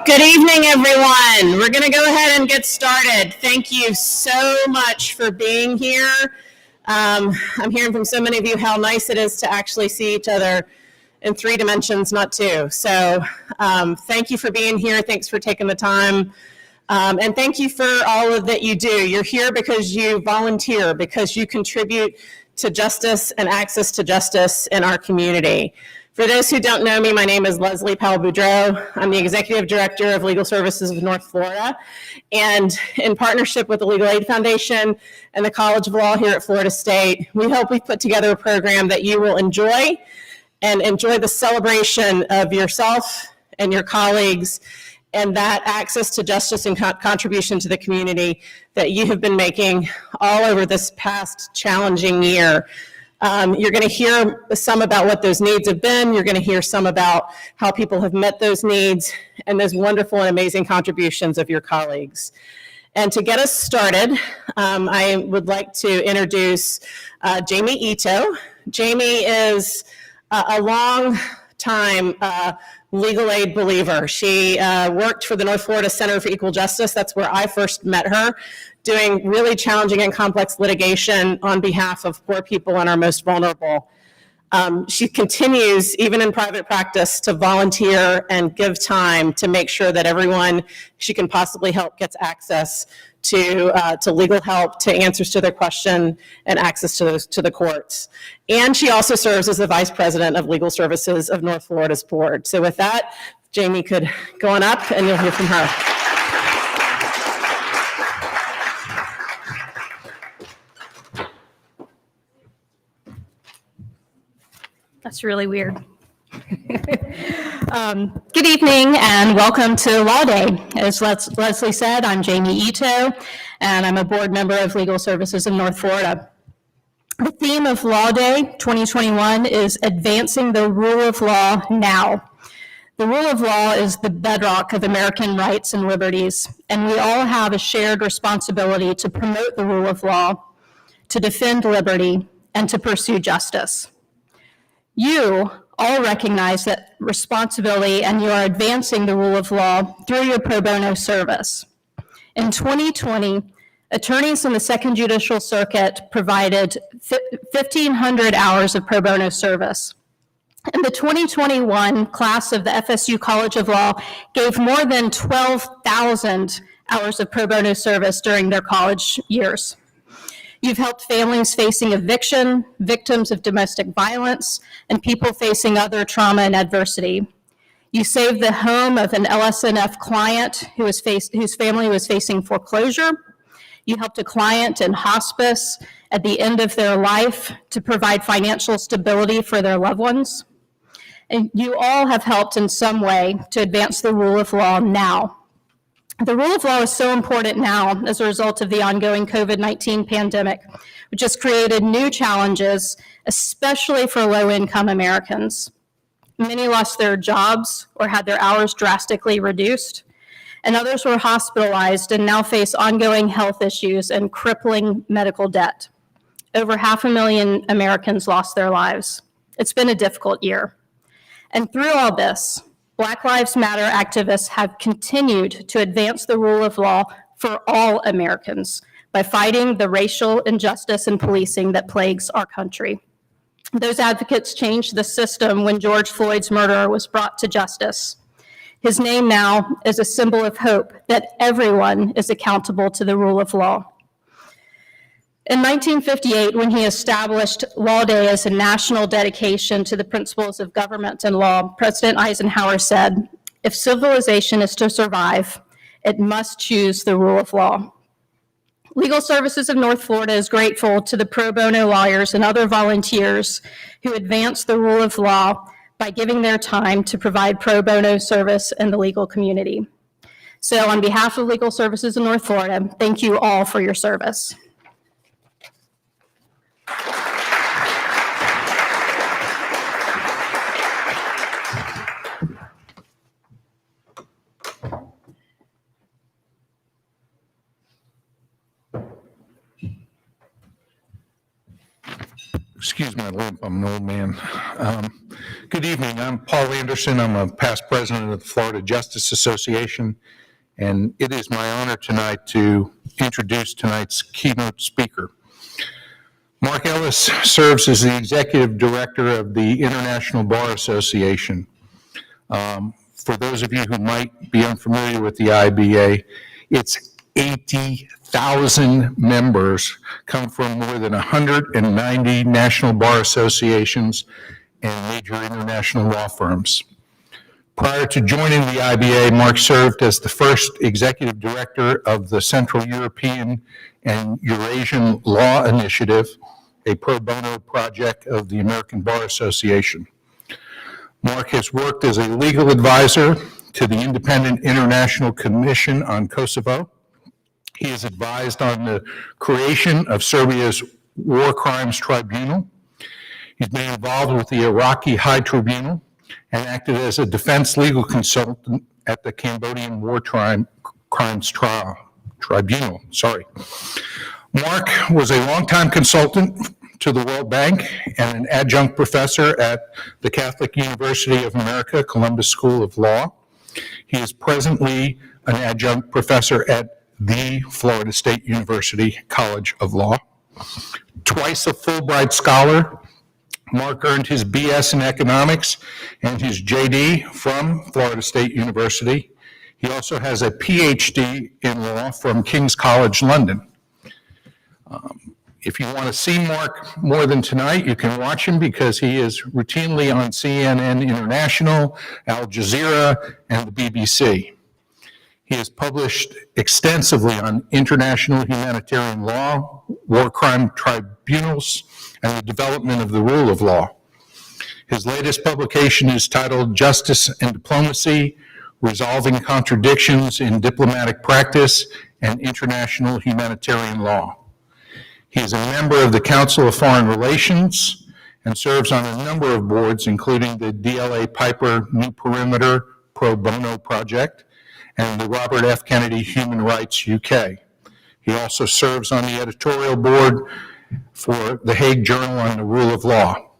Good evening, everyone. We're going to go ahead and get started. Thank you so much for being here. I'm hearing from so many of you how nice it is to actually see each other in 3 dimensions, not 2. So thank you for being here. Thanks for taking the time. And thank you for all of that you do. You're here because you volunteer, because you contribute to justice and access to justice in our community. For those who don't know me, my name is Leslie Powell-Boudreau. I'm the Executive Director of Legal Services of North Florida. And in partnership with the Legal Aid Foundation and the College of Law here at Florida State, we hope we've put together a program that you will enjoy and enjoy the celebration of yourself and your colleagues and that access to justice and contribution to the community that you have been making all over this past challenging year. You're going to hear some about what those needs have been. You're going to hear some about how people have met those needs and those wonderful and amazing contributions of your colleagues. And to get us started, I would like to introduce Jamie Ito. Jamie is a long time legal aid believer. She worked for the North Florida Center for Equal Justice. That's where I first met her, doing really challenging and complex litigation on behalf of poor people and our most vulnerable. She continues, even in private practice, to volunteer and give time to make sure that everyone she can possibly help gets access to legal help, to answers to their question, and access to the courts. And she also serves as the Vice President of Legal Services of North Florida's board. So with that, Jamie could go on up and you'll hear from her. That's really weird. Good evening and welcome to Law Day. As Leslie said, I'm Jamie Ito and I'm a board member of Legal Services of North Florida. The theme of Law Day 2021 is advancing the rule of law now. The rule of law is the bedrock of American rights and liberties, and we all have a shared responsibility to promote the rule of law, to defend liberty, and to pursue justice. You all recognize that responsibility and you are advancing the rule of law through your pro bono service. In 2020, attorneys in the Second Judicial Circuit provided 1,500 hours of pro bono service. And the 2021 class of the FSU College of Law gave more than 12,000 hours of pro bono service during their college years. You've helped families facing eviction, victims of domestic violence, and people facing other trauma and adversity. You saved the home of an LSNF client whose family was facing foreclosure. You helped a client in hospice at the end of their life to provide financial stability for their loved ones. And you all have helped in some way to advance the rule of law now. The rule of law is so important now as a result of the ongoing COVID-19 pandemic, which has created new challenges, especially for low-income Americans. Many lost their jobs or had their hours drastically reduced, and others were hospitalized and now face ongoing health issues and crippling medical debt. Over 500,000 Americans lost their lives. It's been a difficult year. And through all this, Black Lives Matter activists have continued to advance the rule of law for all Americans by fighting the racial injustice in policing that plagues our country. Those advocates changed the system when George Floyd's murderer was brought to justice. His name now is a symbol of hope that everyone is accountable to the rule of law. In 1958, when he established Law Day as a national dedication to the principles of government and law, President Eisenhower said, "If civilization is to survive, it must choose the rule of law." Legal Services of North Florida is grateful to the pro bono lawyers and other volunteers who advance the rule of law by giving their time to provide pro bono service in the legal community. So on behalf of Legal Services of North Florida, thank you all for your service. Excuse my limp, I'm an old man. Good evening, I'm Paul Anderson. I'm a past president of the Florida Justice Association, and it is my honor tonight to introduce tonight's keynote speaker. Mark Ellis serves as the executive director of the International Bar Association. For those of you who might be unfamiliar with the IBA, it's 80,000 members, come from more than 190 national bar associations and major international law firms. Prior to joining the IBA, Mark served as the first executive director of the Central European and Eurasian Law Initiative, a pro bono project of the American Bar Association. Mark has worked as a legal advisor to the Independent International Commission on Kosovo. He has advised on the creation of Serbia's War Crimes Tribunal. He's been involved with the Iraqi High Tribunal and acted as a defense legal consultant at the Cambodian War Crimes Tribunal. Mark was a longtime consultant to the World Bank and an adjunct professor at the Catholic University of America, Columbus School of Law. He is presently an adjunct professor at the Florida State University College of Law. Twice a Fulbright Scholar, Mark earned his BS in economics and his JD from Florida State University. He also has a PhD in law from King's College London. If you want to see Mark more than tonight, you can watch him because he is routinely on CNN International, Al Jazeera, and the BBC. He has published extensively on international humanitarian law, war crime tribunals, and the development of the rule of law. His latest publication is titled Justice and Diplomacy, Resolving Contradictions in Diplomatic Practice and International Humanitarian Law. He is a member of the Council of Foreign Relations and serves on a number of boards, including the DLA Piper New Perimeter Pro Bono Project and the Robert F. Kennedy Human Rights UK. He also serves on the editorial board for the Hague Journal on the Rule of Law.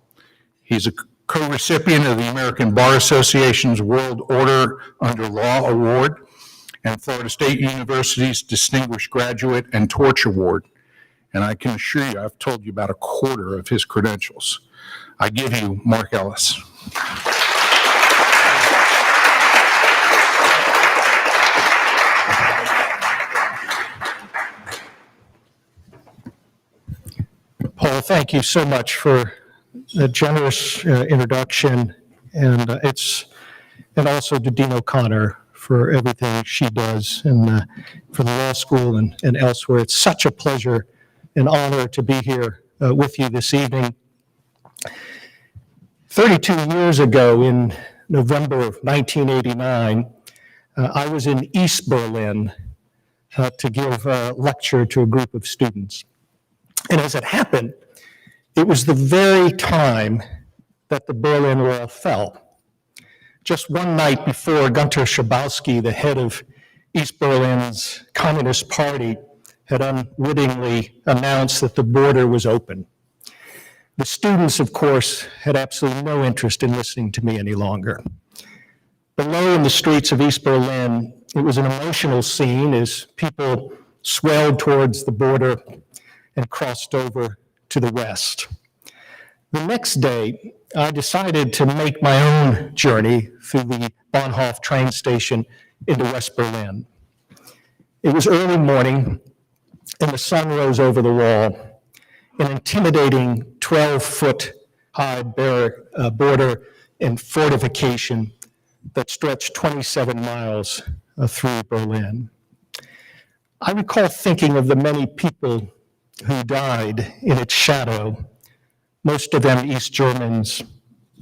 He's a co-recipient of the American Bar Association's World Order Under Law Award and Florida State University's Distinguished Graduate and Torch Award. And I can assure you, I've told you about a quarter of his credentials. I give you Mark Ellis. Paul, thank you so much for the generous introduction, and also to Dean O'Connor for everything she does and for the law school and elsewhere. It's such a pleasure and honor to be here with you this evening. 32 years ago, in November of 1989, I was in East Berlin to give a lecture to a group of students. And as it happened, it was the very time that the Berlin Wall fell. Just one night before, Gunter Schabowski, the head of East Berlin's Communist Party, had unwittingly announced that the border was open. The students, of course, had absolutely no interest in listening to me any longer. Below in the streets of East Berlin, it was an emotional scene as people swelled towards the border and crossed over to the west. The next day, I decided to make my own journey through the Bahnhof train station into West Berlin. It was early morning, and the sun rose over the wall, an intimidating 12-foot high border and fortification that stretched 27 miles through Berlin. I recall thinking of the many people who died in its shadow, most of them East Germans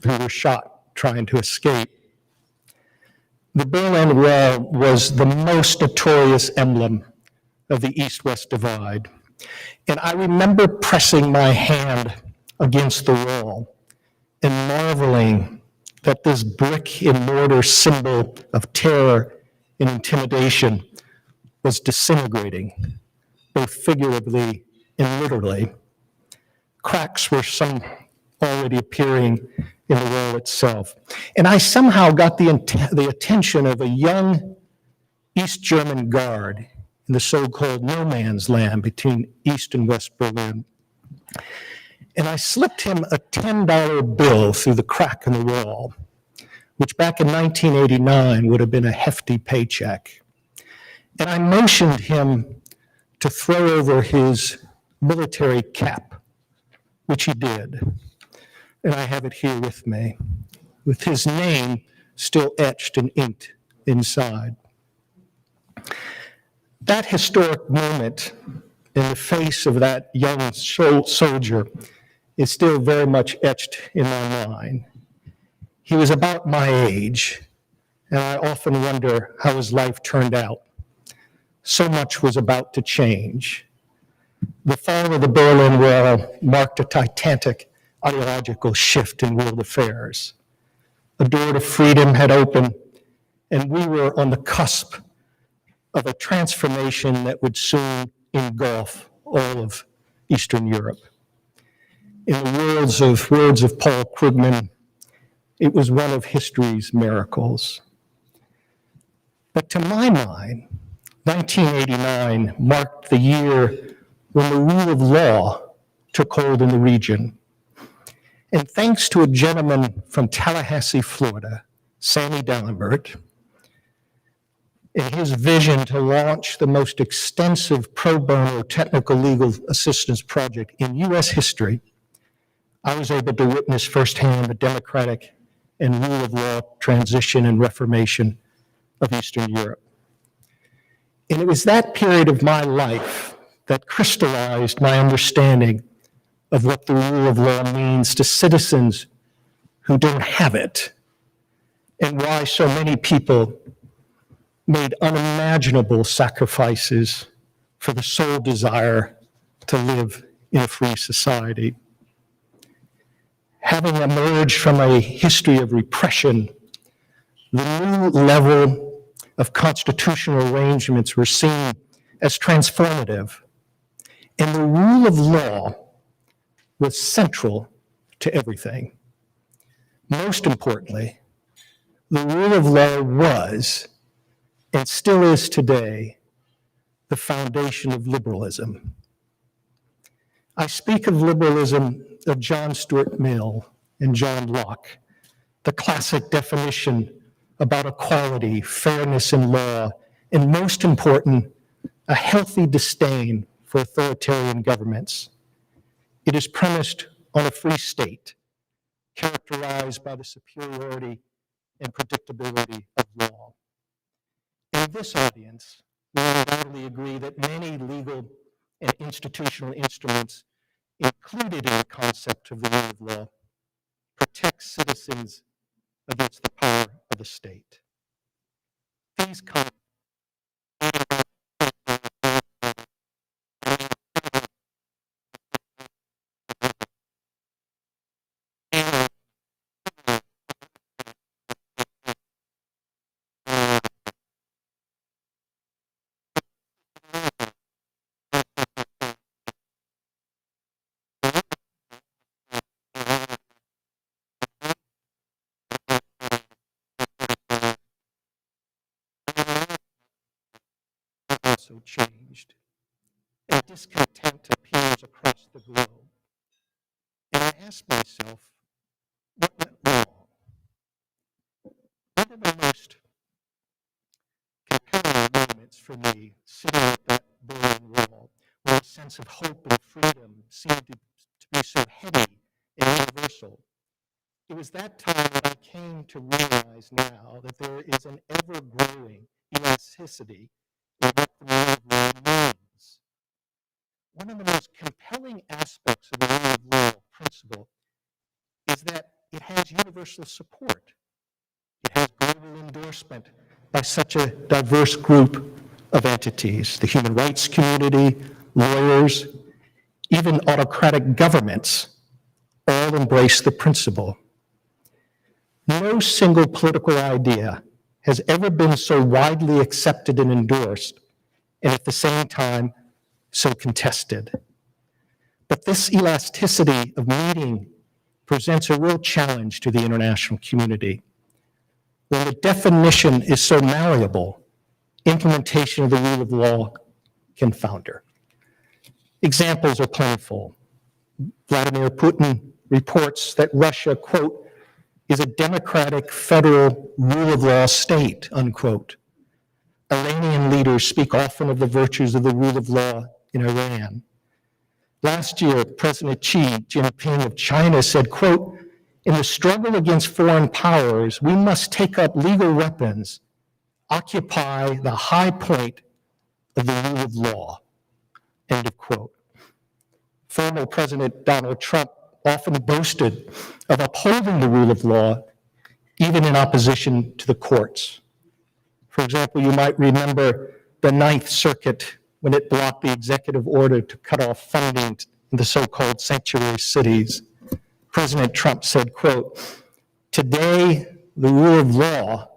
who were shot trying to escape. The Berlin Wall was the most notorious emblem of the East-West divide. And I remember pressing my hand against the wall and marveling that this brick and mortar symbol of terror and intimidation was disintegrating, both figuratively and literally. Cracks were some already appearing in the wall itself. And I somehow got the attention of a young East German guard in the so-called no man's land between East and West Berlin. And I slipped him a $10 bill through the crack in the wall, which back in 1989 would have been a hefty paycheck. And I motioned him to throw over his military cap, which he did. And I have it here with me, with his name still etched and inked inside. That historic moment in the face of that young soldier is still very much etched in my mind. He was about my age, and I often wonder how his life turned out. So much was about to change. The fall of the Berlin Wall marked a titanic ideological shift in world affairs. A door to freedom had opened, and we were on the cusp of a transformation that would soon engulf all of Eastern Europe. In the words of Paul Krugman, it was one of history's miracles. But to my mind, 1989 marked the year when the rule of law took hold in the region. And thanks to a gentleman from Tallahassee, Florida, Sammy Dallenbert, and his vision to launch the most extensive pro bono technical legal assistance project in U.S. history, I was able to witness firsthand the democratic and rule of law transition and reformation of Eastern Europe. And it was that period of my life that crystallized my understanding of what the rule of law means to citizens who don't have it, and why so many people made unimaginable sacrifices for the sole desire to live in a free society. Having emerged from a history of repression, the new level of constitutional arrangements were seen as transformative, and the rule of law was central to everything. Most importantly, the rule of law was, and still is today, the foundation of liberalism. I speak of liberalism of John Stuart Mill and John Locke, the classic definition about equality, fairness in law, and most important, a healthy disdain for authoritarian governments. It is premised on a free state, characterized by the superiority and predictability of law. In this audience, we undoubtedly agree that many legal and institutional instruments included in the concept of the rule of law protect citizens against the power of the state. These also changed, and discontent appears across the globe. And I ask myself, what went wrong? One of the most compelling moments for me, sitting at that Berlin Wall, where a sense of hope and freedom seemed to be so heady and universal, it was that time that I came to realize now that there is an ever-growing elasticity in what the rule of law one of the most compelling aspects of the rule of law principle is that it has universal support. It has global endorsement by such a diverse group of entities, the human rights community, lawyers, even autocratic governments, all embrace the principle. No single political idea has ever been so widely accepted and endorsed, and at the same time, so contested. But this elasticity of meaning presents a real challenge to the international community. When the definition is so malleable, implementation of the rule of law can founder. Examples are plentiful. Vladimir Putin reports that Russia, quote, is a democratic federal rule of law state, unquote. Iranian leaders speak often of the virtues of the rule of law in Iran. Last year, President Xi Jinping of China said, quote, in the struggle against foreign powers, we must take up legal weapons, occupy the high point of the rule of law, end of quote. Former President Donald Trump often boasted of upholding the rule of law, even in opposition to the courts. For example, you might remember the Ninth Circuit when it blocked the executive order to cut off funding in the so-called sanctuary cities. President Trump said, quote, today the rule of law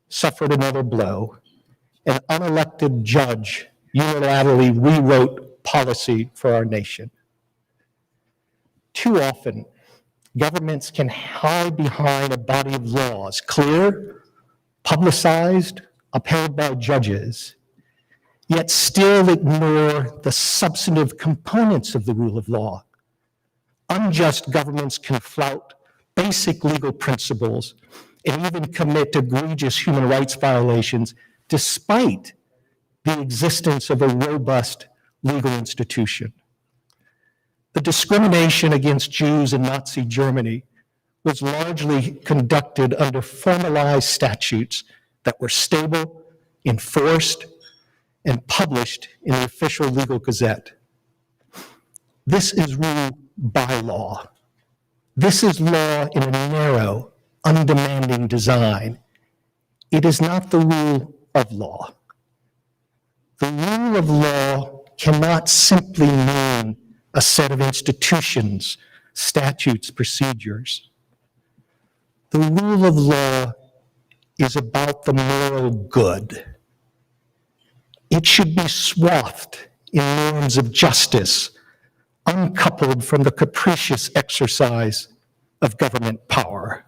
suffered another blow. An unelected judge unilaterally rewrote policy for our nation. Too often, governments can hide behind a body of laws, clear, publicized, upheld by judges, yet still ignore the substantive components of the rule of law. Unjust governments can flout basic legal principles and even commit egregious human rights violations despite the existence of a robust legal institution. The discrimination against Jews in Nazi Germany was largely conducted under formalized statutes that were stable, enforced, and published in the official legal gazette. This is rule by law. This is law in a narrow, undemanding design. It is not the rule of law. The rule of law cannot simply mean a set of institutions, statutes, procedures. The rule of law is about the moral good. It should be swathed in norms of justice, uncoupled from the capricious exercise of government power.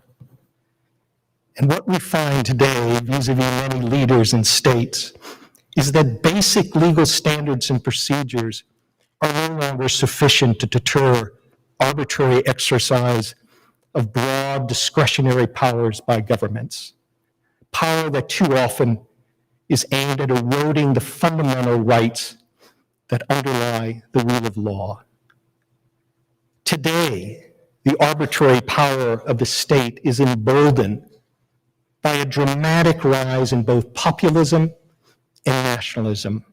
And what we find today, vis-a-vis many leaders and states, is that basic legal standards and procedures are no longer sufficient to deter arbitrary exercise of broad discretionary powers by governments, power that too often is aimed at eroding the fundamental rights that underlie the rule of law. Today, the arbitrary power of the state is emboldened by a dramatic rise in both populism and nationalism.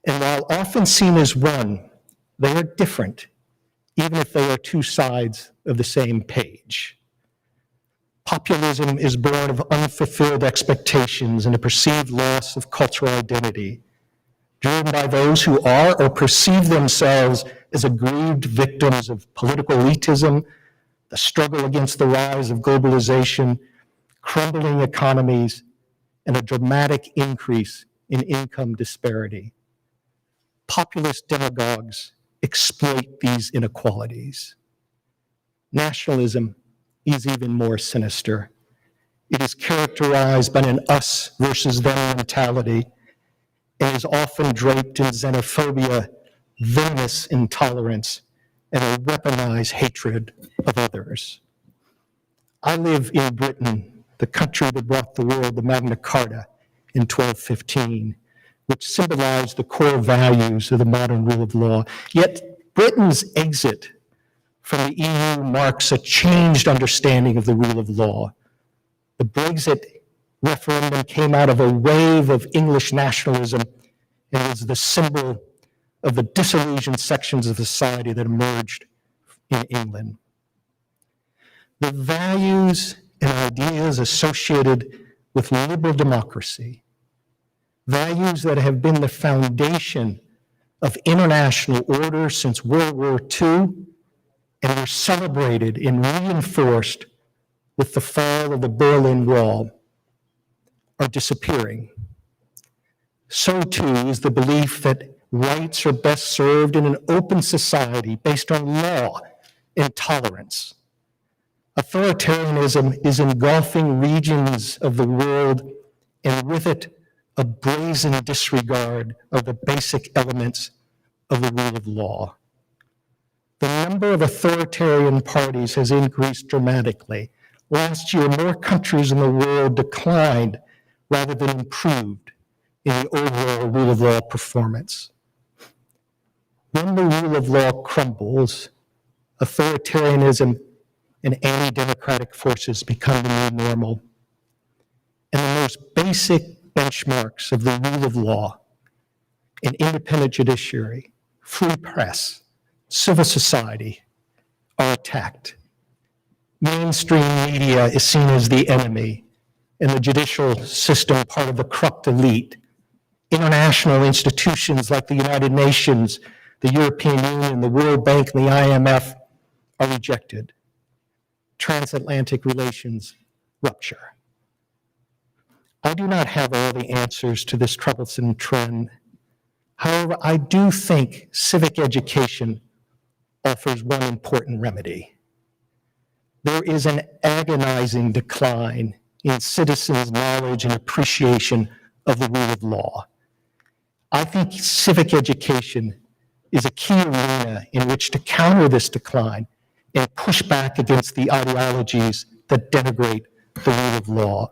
And while often seen as one, they are different, even if they are two sides of the same page. Populism is born of unfulfilled expectations and a perceived loss of cultural identity, driven by those who are or perceive themselves as aggrieved victims of political elitism, the struggle against the rise of globalization, crumbling economies, and a dramatic increase in income disparity. Populist demagogues exploit these inequalities. Nationalism is even more sinister. It is characterized by an us versus them mentality and is often draped in xenophobia, venomous intolerance, and a weaponized hatred of others. I live in Britain, the country that brought the world the Magna Carta in 1215, which symbolized the core values of the modern rule of law. Yet Britain's exit from the EU marks a changed understanding of the rule of law. The Brexit referendum came out of a wave of English nationalism and was the symbol of the disillusioned sections of society that emerged in England. The values and ideas associated with liberal democracy, values that have been the foundation of international order since World War II and were celebrated and reinforced with the fall of the Berlin Wall, are disappearing. So too is the belief that rights are best served in an open society based on law and tolerance. Authoritarianism is engulfing regions of the world, and with it, a brazen disregard of the basic elements of the rule of law. The number of authoritarian parties has increased dramatically. Last year, more countries in the world declined rather than improved in the overall rule of law performance. When the rule of law crumbles, authoritarianism and anti-democratic forces become the new normal. And the most basic benchmarks of the rule of law, an independent judiciary, free press, civil society, are attacked. Mainstream media is seen as the enemy, and the judicial system part of the corrupt elite. International institutions like the United Nations, the European Union, the World Bank, and the IMF are rejected. Transatlantic relations rupture. I do not have all the answers to this troublesome trend. However, I do think civic education offers one important remedy. There is an agonizing decline in citizens' knowledge and appreciation of the rule of law. I think civic education is a key arena in which to counter this decline and push back against the ideologies that denigrate the rule of law.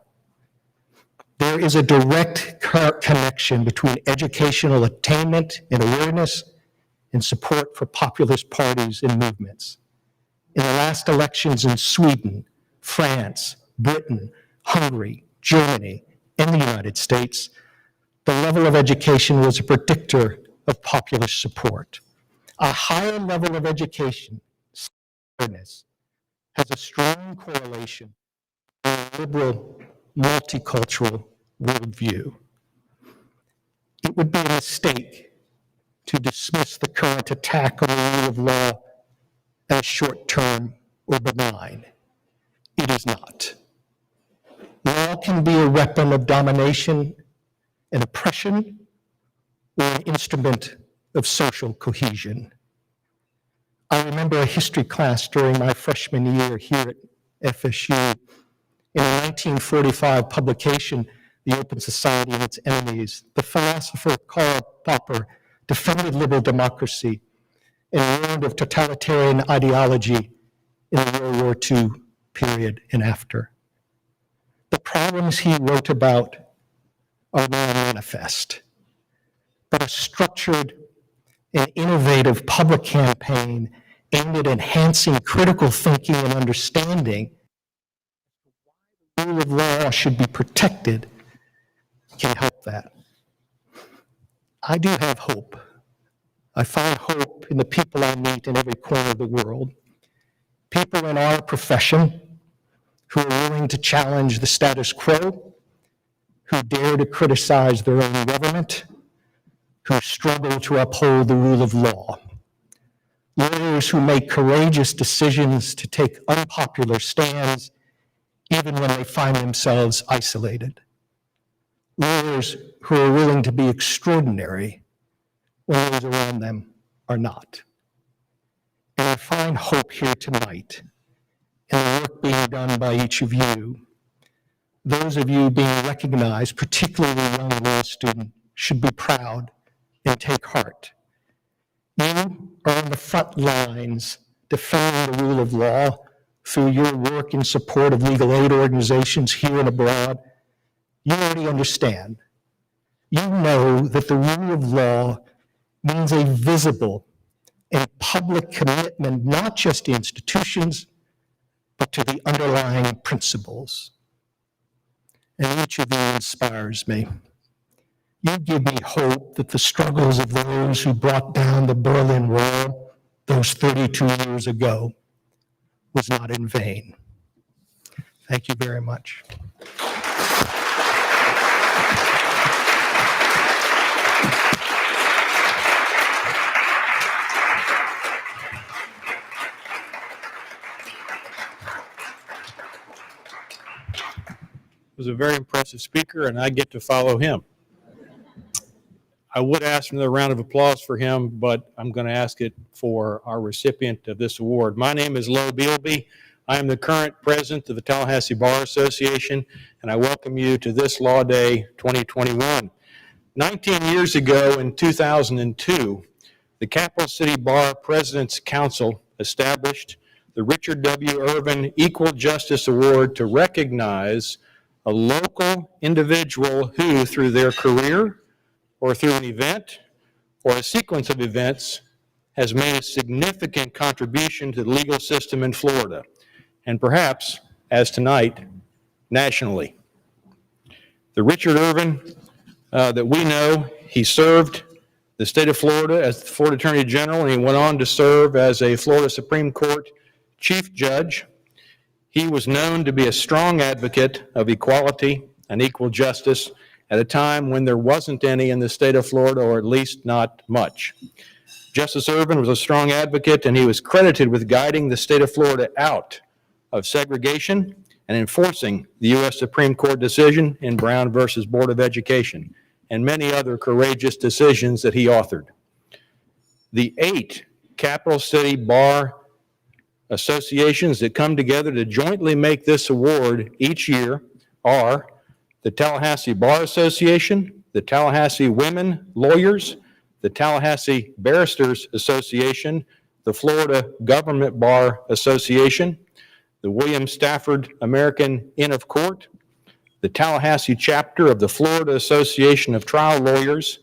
There is a direct connection between educational attainment and awareness and support for populist parties and movements. In the last elections in Sweden, France, Britain, Hungary, Germany, and the United States, the level of education was a predictor of populist support. A higher level of education, awareness, has a strong correlation with a liberal, multicultural worldview. It would be a mistake to dismiss the current attack on the rule of law as short-term or benign. It is not. Law can be a weapon of domination and oppression, or an instrument of social cohesion. I remember a history class during my freshman year here at FSU. In a 1945 publication, The Open Society and Its Enemies, the philosopher Karl Popper defended liberal democracy and warned of totalitarian ideology in the World War II period and after. The problems he wrote about are now manifest, but a structured and innovative public campaign aimed at enhancing critical thinking and understanding why the rule of law should be protected can help that. I do have hope. I find hope in the people I meet in every corner of the world. People in our profession who are willing to challenge the status quo, who dare to criticize their own government, who struggle to uphold the rule of law. Lawyers who make courageous decisions to take unpopular stands even when they find themselves isolated. Lawyers who are willing to be extraordinary when those around them are not. And I find hope here tonight in the work being done by each of you. Those of you being recognized, particularly young law students, should be proud and take heart. You are on the front lines defending the rule of law through your work in support of legal aid organizations here and abroad. You already understand. You know that the rule of law means a visible and public commitment, not just to institutions, but to the underlying principles. And each of you inspires me. You give me hope that the struggles of those who brought down the Berlin Wall those 32 years ago was not in vain. Thank you very much. Was a very impressive speaker, and I get to follow him. I would ask another round of applause for him, but I'm going to ask it for our recipient of this award. My name is Lo Bealby. I am the current president of the Tallahassee Bar Association, and I welcome you to this Law Day 2021. 19 years ago, in 2002, the Capital City Bar President's Council established the Richard W. Irvin Equal Justice Award to recognize a local individual who, through their career or through an event or a sequence of events, has made a significant contribution to the legal system in Florida, and perhaps, as tonight, nationally. The Richard Irvin that we know, he served the state of Florida as the Florida Attorney General, and he went on to serve as a Florida Supreme Court Chief Judge. He was known to be a strong advocate of equality and equal justice at a time when there wasn't any in the state of Florida, or at least not much. Justice Irvin was a strong advocate, and he was credited with guiding the state of Florida out of segregation and enforcing the U.S. Supreme Court decision in Brown versus Board of Education, and many other courageous decisions that he authored. The 8 Capital City Bar associations that come together to jointly make this award each year are the Tallahassee Bar Association, the Tallahassee Women Lawyers, the Tallahassee Barristers Association, the Florida Government Bar Association, the William Stafford American Inn of Court, the Tallahassee chapter of the Florida Association of Trial Lawyers,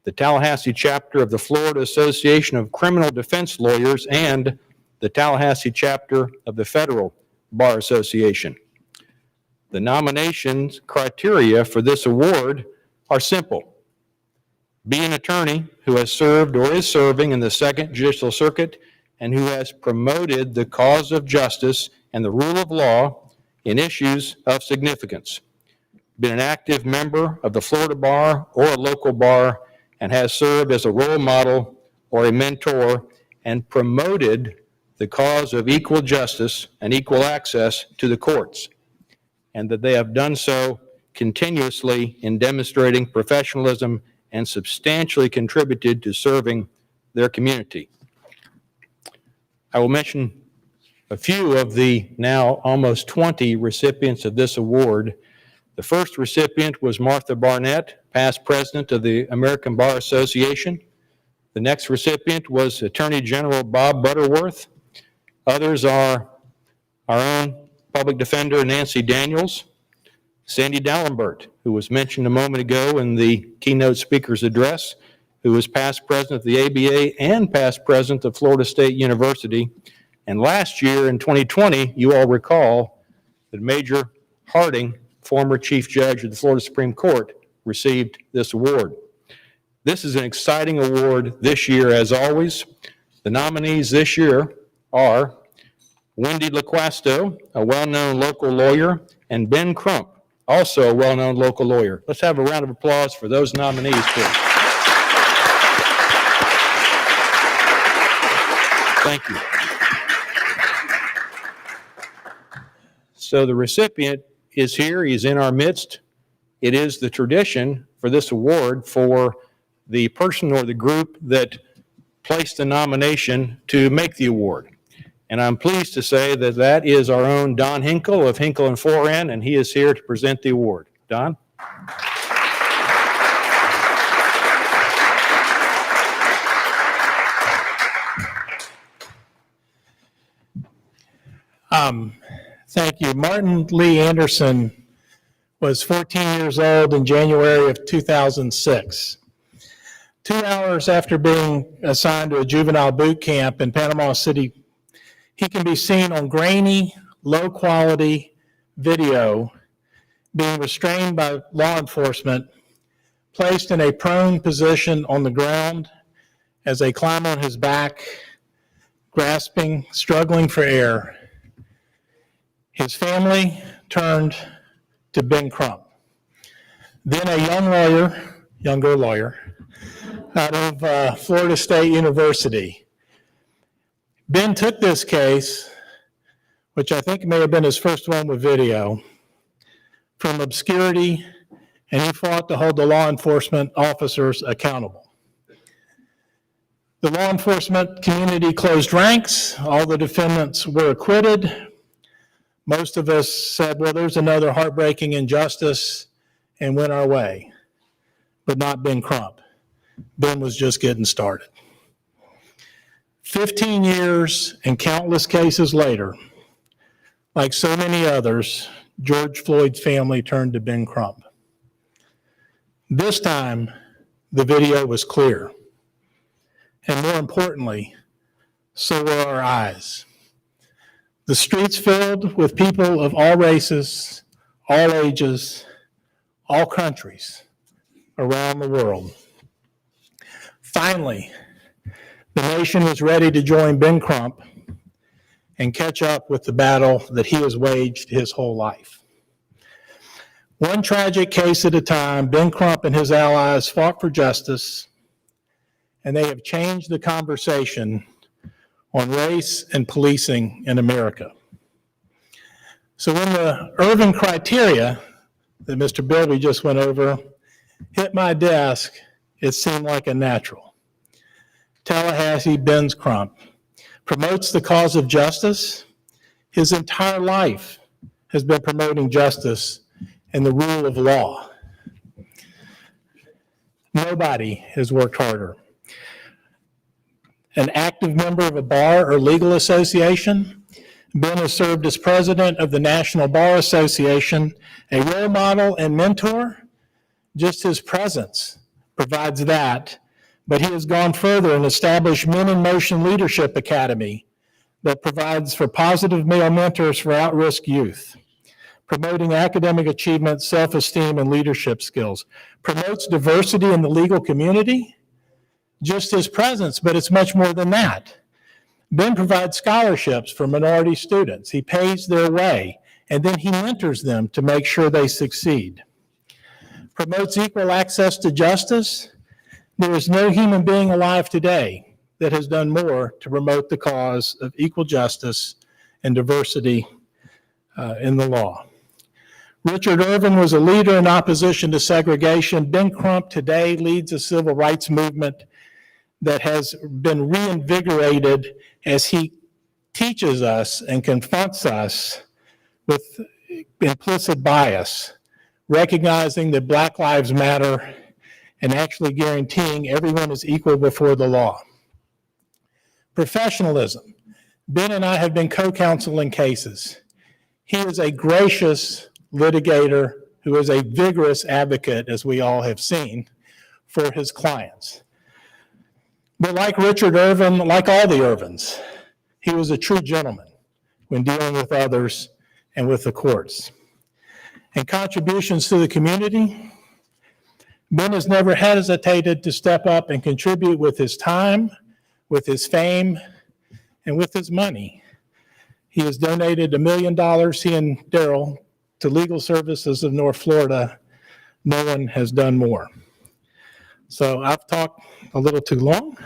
the Tallahassee chapter of the Florida Association of Criminal Defense Lawyers, and the Tallahassee chapter of the Federal Bar Association. The nominations criteria for this award are simple. Be an attorney who has served or is serving in the Second Judicial Circuit and who has promoted the cause of justice and the rule of law in issues of significance. Been an active member of the Florida Bar or a local bar and has served as a role model or a mentor and promoted the cause of equal justice and equal access to the courts, and that they have done so continuously in demonstrating professionalism and substantially contributed to serving their community. I will mention a few of the now almost 20 recipients of this award. The first recipient was Martha Barnett, past president of the American Bar Association. The next recipient was Attorney General Bob Butterworth. Others are our own public defender Nancy Daniels, Sandy Dallenbert, who was mentioned a moment ago in the keynote speaker's address, who was past president of the ABA and past president of Florida State University. And last year in 2020, you all recall that Major Harding, former Chief Judge of the Florida Supreme Court, received this award. This is an exciting award this year, as always. The nominees this year are Wendy LaQuasto, a well-known local lawyer, and Ben Crump, also a well-known local lawyer. Let's have a round of applause for those nominees, please. Thank you. So the recipient is here. He's in our midst. It is the tradition for this award for the person or the group that placed the nomination to make the award. And I'm pleased to say that that is our own Don Hinkle of Hinkle and Foran, and he is here to present the award. Don? Thank you. Martin Lee Anderson was 14 years old in January of 2006. 2 hours after being assigned to a juvenile boot camp in Panama City, he can be seen on grainy, low-quality video being restrained by law enforcement placed in a prone position on the ground as they climb on his back, grasping, struggling for air. His family turned to Ben Crump. Then a younger lawyer, out of Florida State University. Ben took this case, which I think may have been his first one with video, from obscurity, and he fought to hold the law enforcement officers accountable. The law enforcement community closed ranks. All the defendants were acquitted. Most of us said, well, there's another heartbreaking injustice, and went our way. But not Ben Crump. Ben was just getting started. 15 years and countless cases later, like so many others, George Floyd's family turned to Ben Crump. This time, the video was clear. And more importantly, so were our eyes. The streets filled with people of all races, all ages, all countries around the world. Finally, the nation was ready to join Ben Crump and catch up with the battle that he has waged his whole life. One tragic case at a time, Ben Crump and his allies fought for justice, and they have changed the conversation on race and policing in America. So when the Irvin criteria that Mr. Bilby just went over hit my desk, it seemed like a natural. Tallahassee Ben Crump promotes the cause of justice. His entire life has been promoting justice and the rule of law. Nobody has worked harder. An active member of a bar or legal association, Ben has served as president of the National Bar Association, a role model and mentor. Just his presence provides that, but he has gone further and established Men in Motion Leadership Academy that provides for positive male mentors for at-risk youth, promoting academic achievement, self-esteem, and leadership skills, promotes diversity in the legal community. Just his presence, but it's much more than that. Ben provides scholarships for minority students. He pays their way, and then he mentors them to make sure they succeed. Promotes equal access to justice. There is no human being alive today that has done more to promote the cause of equal justice and diversity in the law. Richard Irvin was a leader in opposition to segregation. Ben Crump today leads a civil rights movement that has been reinvigorated as he teaches us and confronts us with implicit bias, recognizing that Black Lives Matter and actually guaranteeing everyone is equal before the law. Professionalism. Ben and I have been co-counsel in cases. He is a gracious litigator who is a vigorous advocate, as we all have seen, for his clients. But like Richard Irvin, like all the Irvins, he was a true gentleman when dealing with others and with the courts. And contributions to the community, Ben has never hesitated to step up and contribute with his time, with his fame, and with his money. He has donated $1 million, he and Daryl, to Legal Services of North Florida. No one has done more. So I've talked a little too long,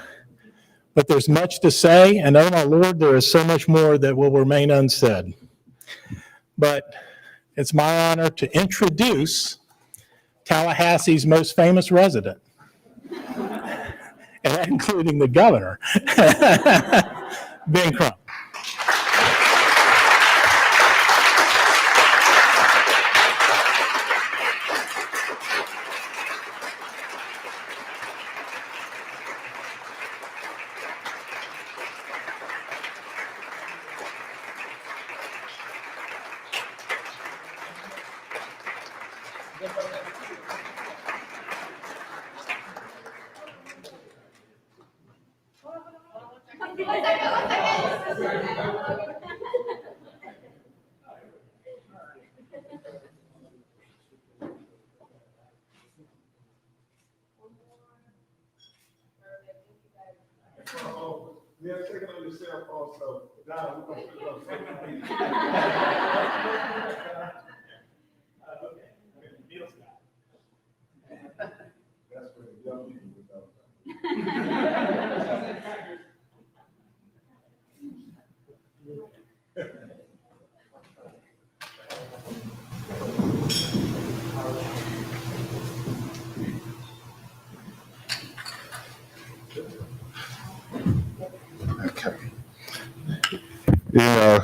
but there's much to say, and oh my Lord, there is so much more that will remain unsaid. But it's my honor to introduce Tallahassee's most famous resident, and that including the governor, Ben Crump. We are checking on yourself also. Don, we're going to put it on social media. That's where the young people would know. Okay. You know,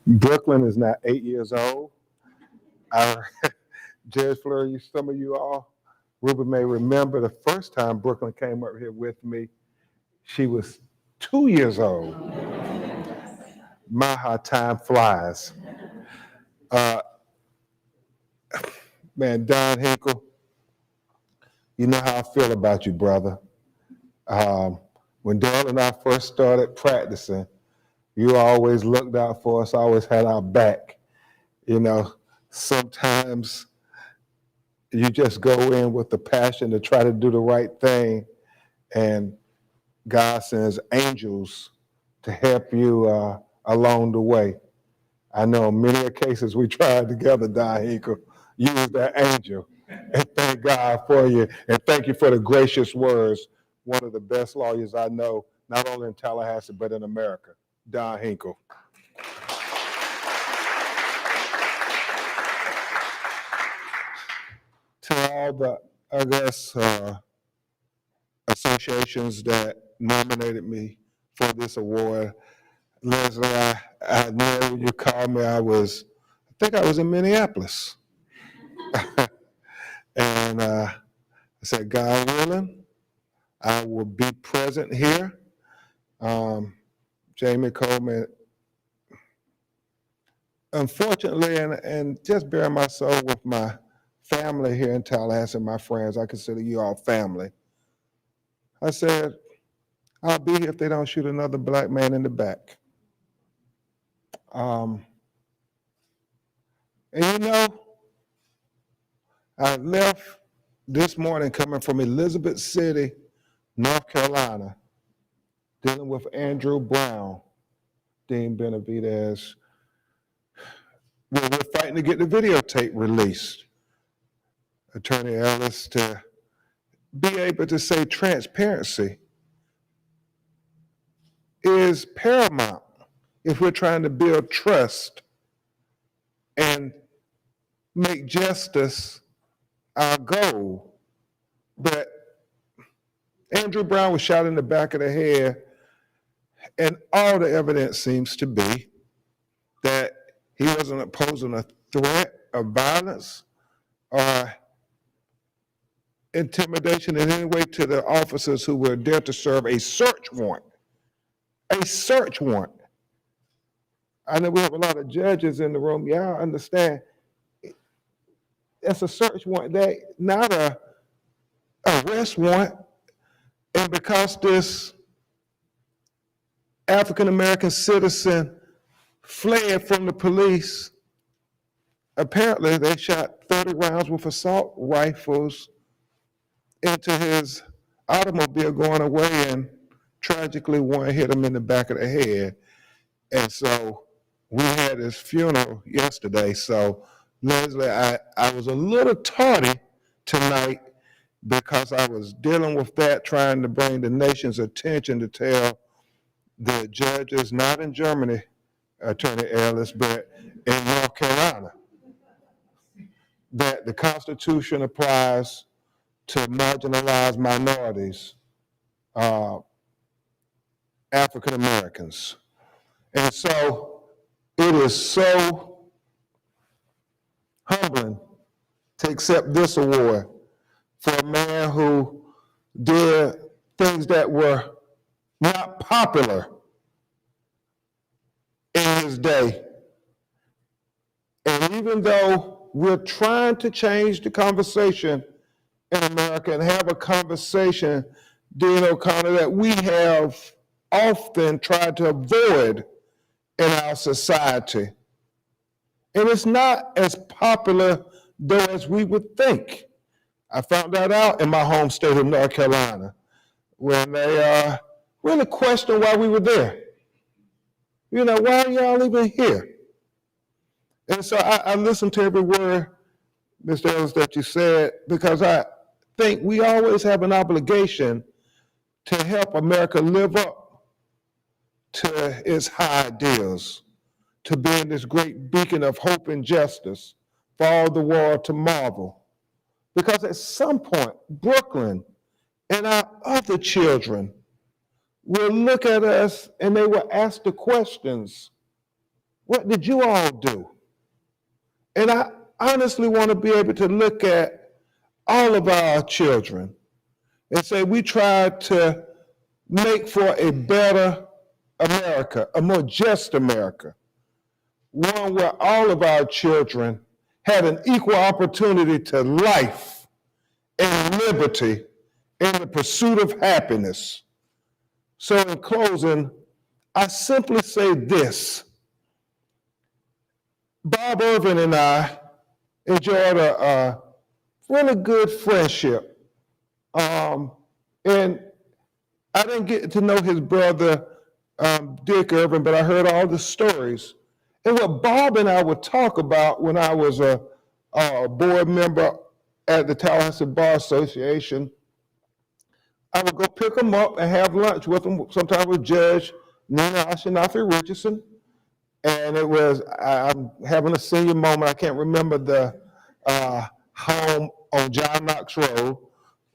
Brooklyn is now 8 years old. Judge Fleury, some of you all, Ruben may remember the first time Brooklyn came up here with me, she was 2 years old. My, how time flies. Man, Don Hinkle, you know how I feel about you, brother. When Dale and I first started practicing, you always looked out for us, always had our back. You know, sometimes you just go in with the passion to try to do the right thing, and God sends angels to help you along the way. I know in many cases we tried together, Don Hinkle. You was that angel. And thank God for you. And thank you for the gracious words. One of the best lawyers I know, not only in Tallahassee, but in America, Don Hinkle. To all the, I guess, associations that nominated me for this award, Leslie, I know when you called me, I think I was in Minneapolis. And I said, God willing, I will be present here. Jamie Coleman, unfortunately, and just bearing my soul with my family here in Tallahassee, my friends, I consider you all family. I said, I'll be here if they don't shoot another black man in the back. And you know, I left this morning coming from Elizabeth City, North Carolina, dealing with Andrew Brown, Dean Benavidez. We're fighting to get the videotape released. Attorney Ellis, to be able to say transparency is paramount if we're trying to build trust and make justice our goal. But Andrew Brown was shot in the back of the head, and all the evidence seems to be that he wasn't posing a threat of violence or intimidation in any way to the officers who were there to serve a search warrant. A search warrant. I know we have a lot of judges in the room. Yeah, I understand. It's a search warrant. They not a arrest warrant. And because this African-American citizen fled from the police, apparently they shot 30 rounds with assault rifles into his automobile going away, and tragically one hit him in the back of the head. And so we had his funeral yesterday. So Leslie, I was a little tardy tonight because I was dealing with that, trying to bring the nation's attention to tell the judges, not in Germany, Attorney Ellis, but in North Carolina, that the Constitution applies to marginalized minorities, African Americans. And so it is so humbling to accept this award for a man who did things that were not popular in his day. And even though we're trying to change the conversation in America and have a conversation, Dean O'Connor, that we have often tried to avoid in our society. And it's not as popular, though, as we would think. I found that out in my home state of North Carolina when they really questioned why we were there. You know, why are y'all even here? And so I listened to every word, Mr. Ellis, that you said, because I think we always have an obligation to help America live up to its high ideals, to being this great beacon of hope and justice for all the world to marvel. Because at some point, Brooklyn and our other children will look at us and they will ask the questions, what did you all do? And I honestly want to be able to look at all of our children and say we tried to make for a better America, a more just America, one where all of our children had an equal opportunity to life and liberty in the pursuit of happiness. So in closing, I simply say this. Bob Irvin and I enjoyed a really good friendship. And I didn't get to know his brother, Dick Irvin, but I heard all the stories. And what Bob and I would talk about when I was a board member at the Tallahassee Bar Association, I would go pick him up and have lunch with him, sometimes with Judge Nina Ashinafi Richardson. And it was, I'm having a senior moment, I can't remember the home on John Knox Road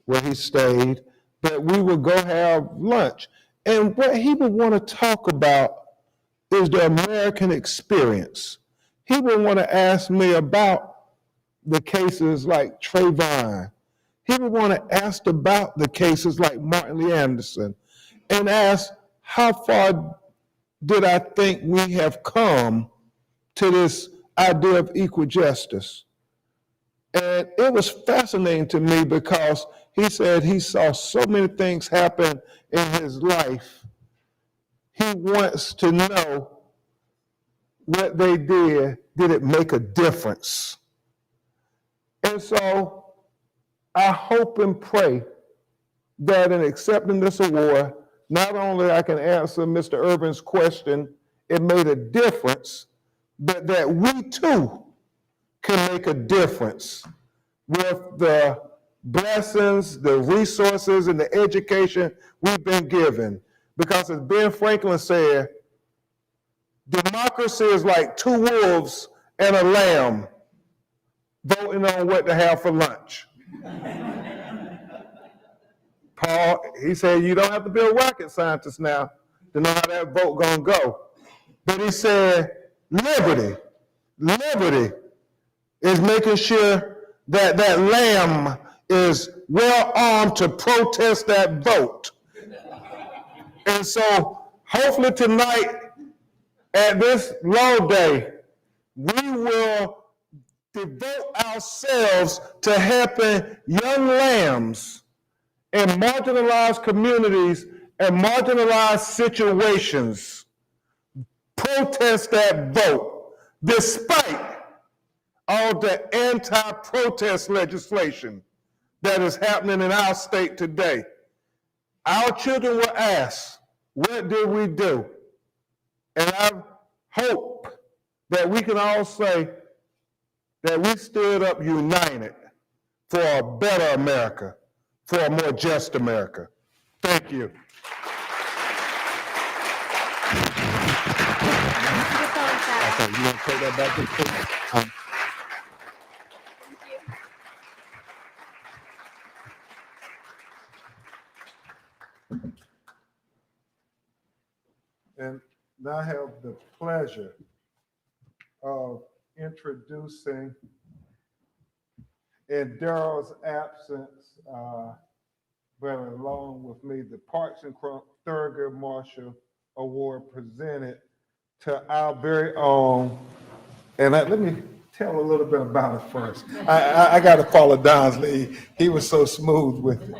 where he stayed, but we would go have lunch. And what he would want to talk about is the American experience. He would want to ask me about the cases like Trayvon. He would want to ask about the cases like Martin Lee Anderson and ask how far did I think we have come to this idea of equal justice. And it was fascinating to me because he said he saw so many things happen in his life. He wants to know what they did it make a difference? And so I hope and pray that in accepting this award, not only I can answer Mr. Irvin's question, it made a difference, but that we too can make a difference with the blessings, the resources, and the education we've been given. Because as Ben Franklin said, democracy is like two wolves and a lamb voting on what to have for lunch. Paul, he said, you don't have to be a rocket scientist now to know how that vote gonna go. But he said, liberty is making sure that that lamb is well armed to protest that vote. And so hopefully tonight at this law day, we will devote ourselves to helping young lambs in marginalized communities and marginalized situations protest that vote, despite all the anti-protest legislation that is happening in our state today. Our children will ask, what did we do? And I hope that we can all say that we stood up united for a better America, for a more just America. Thank you. Okay, you want to take that back to the podium? And now I have the pleasure of introducing, in Daryl's absence, but along with me, the Parks and Thurgood Marshall Award presented to our very own, and let me tell a little bit about it first. I got to follow Don's lead. He was so smooth with it.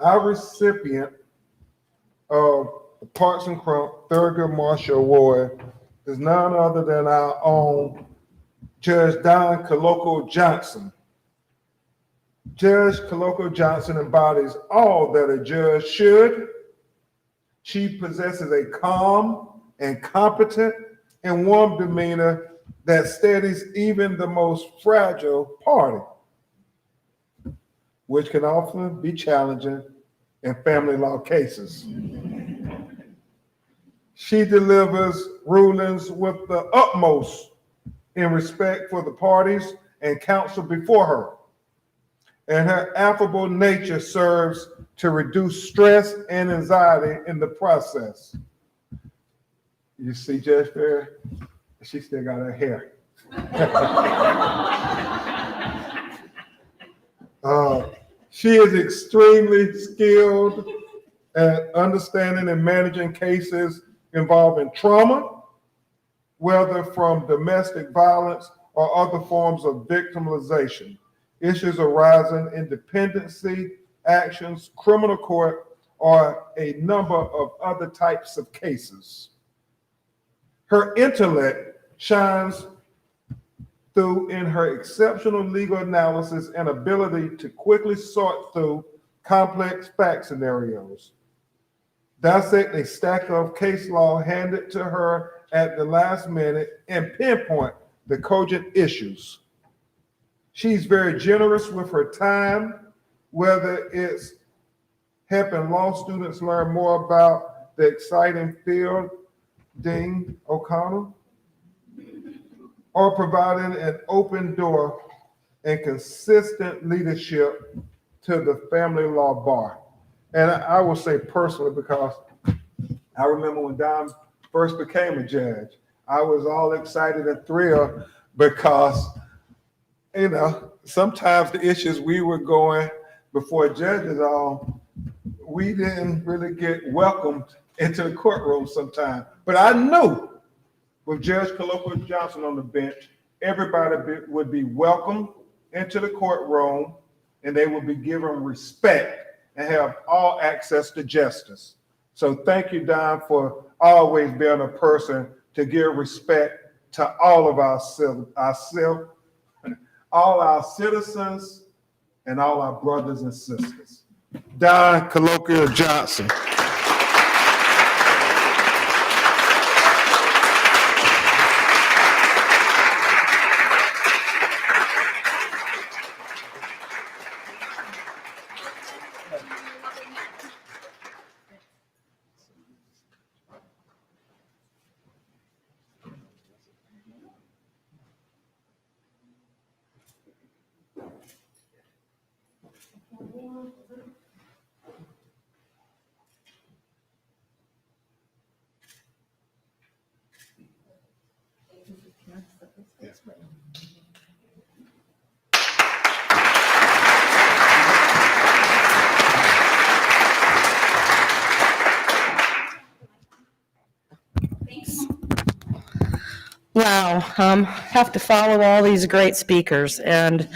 Our recipient of the Parks and Thurgood Marshall Award is none other than our own Judge Don Colloco Johnson. Judge Colloco Johnson embodies all that a judge should. She possesses a calm and competent and warm demeanor that steadies even the most fragile party, which can often be challenging in family law cases. She delivers rulings with the utmost in respect for the parties and counsel before her. And her affable nature serves to reduce stress and anxiety in the process. You see, Judge Ferry, she still got her hair. She is extremely skilled at understanding and managing cases involving trauma, whether from domestic violence or other forms of victimization, issues arising in dependency, actions, criminal court, or a number of other types of cases. Her intellect shines through in her exceptional legal analysis and ability to quickly sort through complex fact scenarios, dissect a stack of case law handed to her at the last minute, and pinpoint the cogent issues. She's very generous with her time, whether it's helping law students learn more about the exciting field, Dean O'Connell, or providing an open door and consistent leadership to the family law bar. And I will say personally, because I remember when Don first became a judge, I was all excited and thrilled because, you know, sometimes the issues we were going before judges on, we didn't really get welcomed into the courtroom sometimes. But I knew with Judge Colloco Johnson on the bench, everybody would be welcomed into the courtroom and they would be given respect and have all access to justice. So thank you, Don, for always being a person to give respect to all of all our citizens and all our brothers and sisters. Don Colloco Johnson. Wow, have to follow all these great speakers, and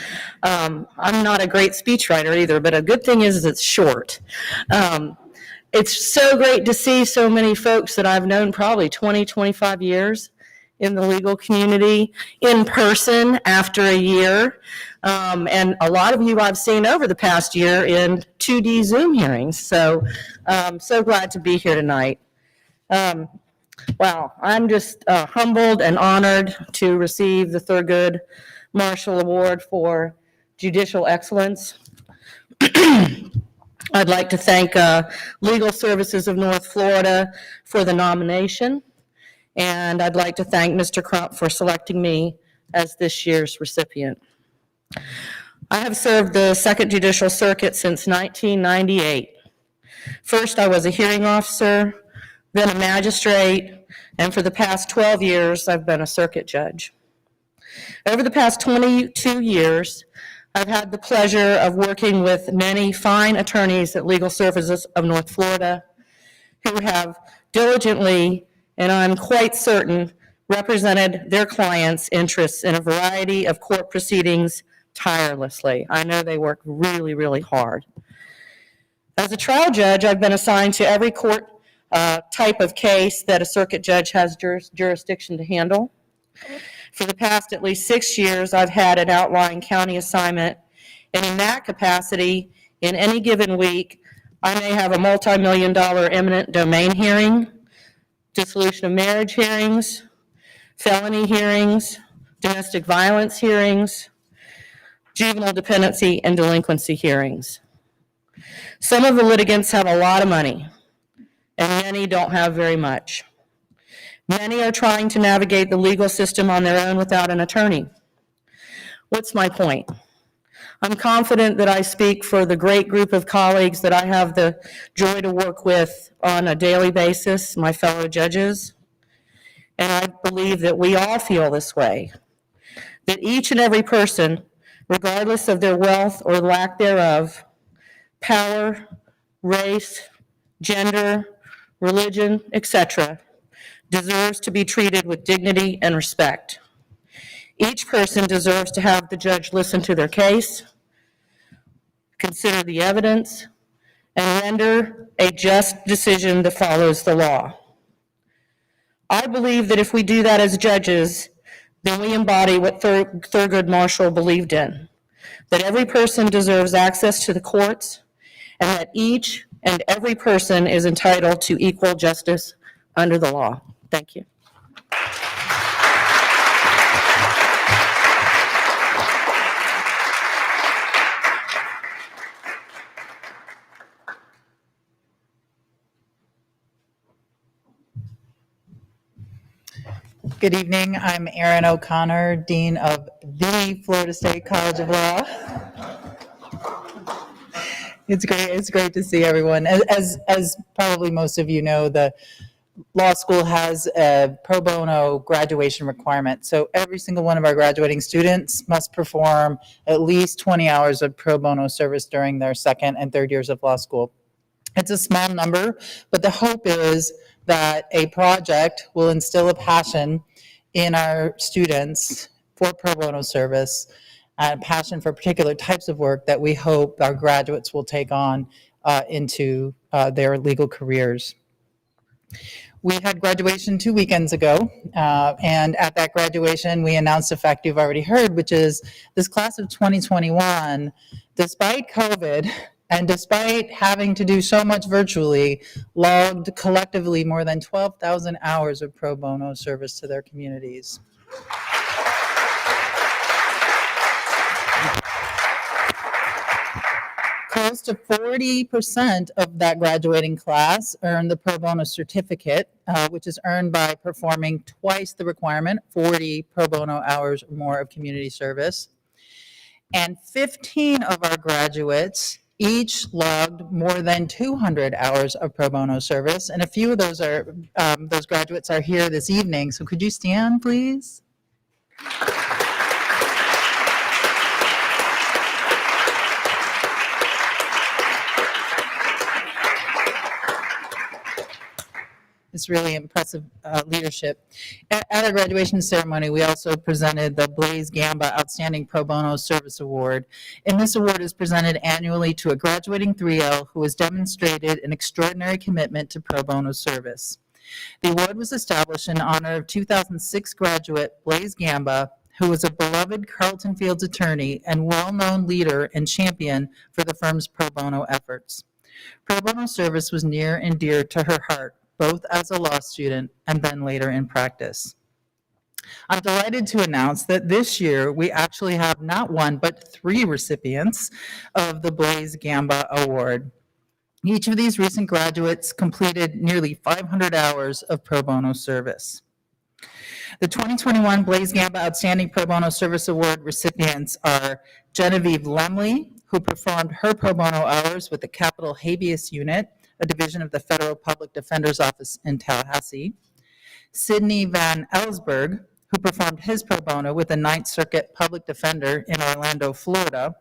I'm not a great speechwriter either, but a good thing is it's short. It's so great to see so many folks that I've known probably 20, 25 years in the legal community in person after a year, and a lot of you I've seen over the past year in 2D Zoom hearings, so I'm so glad to be here tonight. Wow, I'm just humbled and honored to receive the Thurgood Marshall Award for Judicial Excellence. I'd like to thank Legal Services of North Florida for the nomination, and I'd like to thank Mr. Crump for selecting me as this year's recipient. I have served the Second Judicial Circuit since 1998. First, I was a hearing officer, then a magistrate, and for the past 12 years, I've been a circuit judge. Over the past 22 years, I've had the pleasure of working with many fine attorneys at Legal Services of North Florida who have diligently, and I'm quite certain, represented their clients' interests in a variety of court proceedings tirelessly. I know they work really, really hard. As a trial judge, I've been assigned to every court type of case that a circuit judge has jurisdiction to handle. For the past at least 6 years, I've had an outlying county assignment, and in that capacity, in any given week, I may have a multi-million-dollar eminent domain hearing, dissolution of marriage hearings, felony hearings, domestic violence hearings, juvenile dependency and delinquency hearings. Some of the litigants have a lot of money, and many don't have very much. Many are trying to navigate the legal system on their own without an attorney. What's my point? I'm confident that I speak for the great group of colleagues that I have the joy to work with on a daily basis, my fellow judges, and I believe that we all feel this way, that each and every person, regardless of their wealth or lack thereof, power, race, gender, religion, etc., deserves to be treated with dignity and respect. Each person deserves to have the judge listen to their case, consider the evidence, and render a just decision that follows the law. I believe that if we do that as judges, then we embody what Thurgood Marshall believed in, that every person deserves access to the courts, and that each and every person is entitled to equal justice under the law. Thank you. Good evening. I'm Erin O'Connor, Dean of the Florida State College of Law. It's great to see everyone. As probably most of you know, the law school has a pro bono graduation requirement. So every single one of our graduating students must perform at least 20 hours of pro bono service during their second and third years of law school. It's a small number, but the hope is that a project will instill a passion in our students for pro bono service, and a passion for particular types of work that we hope our graduates will take on into their legal careers. We had graduation 2 weekends ago, and at that graduation, we announced a fact you've already heard, which is this class of 2021, despite COVID, and despite having to do so much virtually, logged collectively more than 12,000 hours of pro bono service to their communities. Close to 40% of that graduating class earned the pro bono certificate, which is earned by performing twice the requirement, 40 pro bono hours or more of community service. And 15 of our graduates each logged more than 200 hours of pro bono service, and a few of those graduates are here this evening. So could you stand, please? It's really impressive leadership. At our graduation ceremony, we also presented the Gamba Outstanding Pro Bono Service Award. And this award is presented annually to a graduating 3L who has demonstrated an extraordinary commitment to pro bono service. The award was established in honor of 2006 graduate Gamba, who was a beloved Carlton Fields attorney and well-known leader and champion for the firm's pro bono efforts. Pro bono service was near and dear to her heart, both as a law student and then later in practice. I'm delighted to announce that this year we actually have not one, but 3 recipients of the Gamba Award. Each of these recent graduates completed nearly 500 hours of pro bono service. The 2021 Gamba Outstanding Pro Bono Service Award recipients are Genevieve Lemley, who performed her pro bono hours with the Capital Habeas Unit, a division of the Federal Public Defender's Office in Tallahassee; Sidney Van Ellsberg, who performed his pro bono with the Ninth Circuit Public Defender in Orlando, Florida;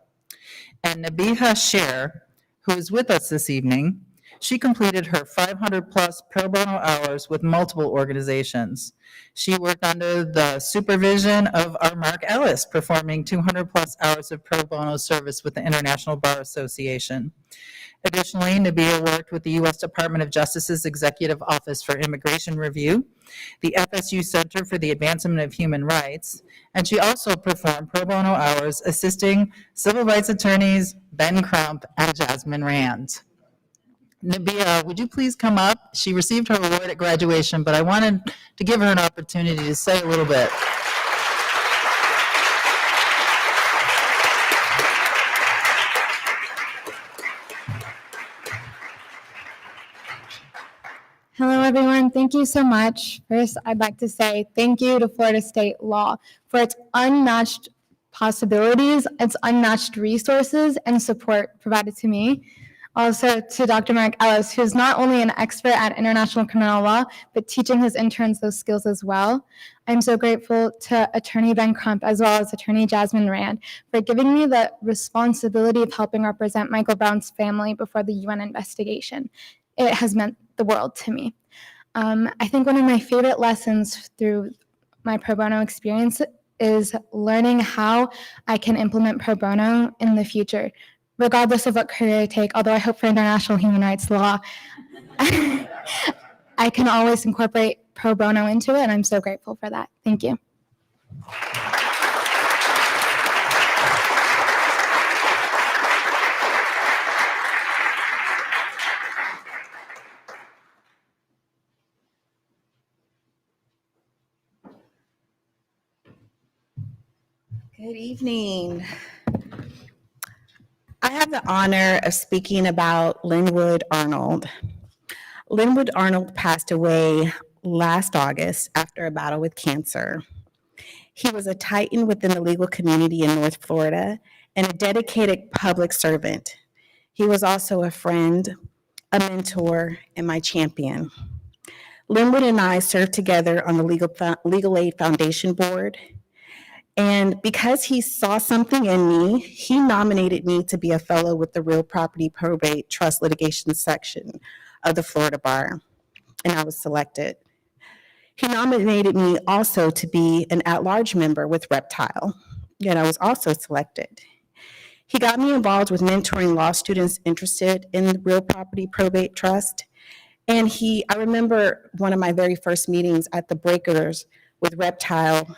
and Nabiha Sher, who is with us this evening. she completed her 500-plus pro bono hours with multiple organizations. She worked under the supervision of our Mark Ellis, performing 200-plus hours of pro bono service with the International Bar Association. Additionally, Nabia worked with the U.S. Department of Justice's Executive Office for Immigration Review, the FSU Center for the Advancement of Human Rights, and she also performed pro bono hours assisting civil rights attorneys Ben Crump and Jasmine Rand. Nabia, would you please come up? She received her award at graduation, but I wanted to give her an opportunity to say a little bit. Hello, everyone. Thank you so much. First, I'd like to say thank you to Florida State Law for its unmatched possibilities, its unmatched resources, and support provided to me. Also to Dr. Mark Ellis, who is not only an expert at international criminal law, but teaching his interns those skills as well. I'm so grateful to Attorney Ben Crump, as well as Attorney Jasmine Rand, for giving me the responsibility of helping represent Michael Brown's family before the UN investigation. It has meant the world to me. I think one of my favorite lessons through my pro bono experience is learning how I can implement pro bono in the future, regardless of what career I take. Although I hope for international human rights law, I can always incorporate pro bono into it, and I'm so grateful for that. Thank you. Good evening. I have the honor of speaking about Linwood Arnold. Linwood Arnold passed away last August after a battle with cancer. He was a titan within the legal community in North Florida and a dedicated public servant. He was also a friend, a mentor, and my champion. Linwood and I served together on the Legal Aid Foundation board. And because he saw something in me, he nominated me to be a fellow with the Real Property Probate Trust Litigation section of the Florida Bar, and I was selected. He nominated me also to be an at-large member with Reptile, and I was also selected. He got me involved with mentoring law students interested in Real Property Probate Trust, and I remember one of my very first meetings at the Breakers with Reptile,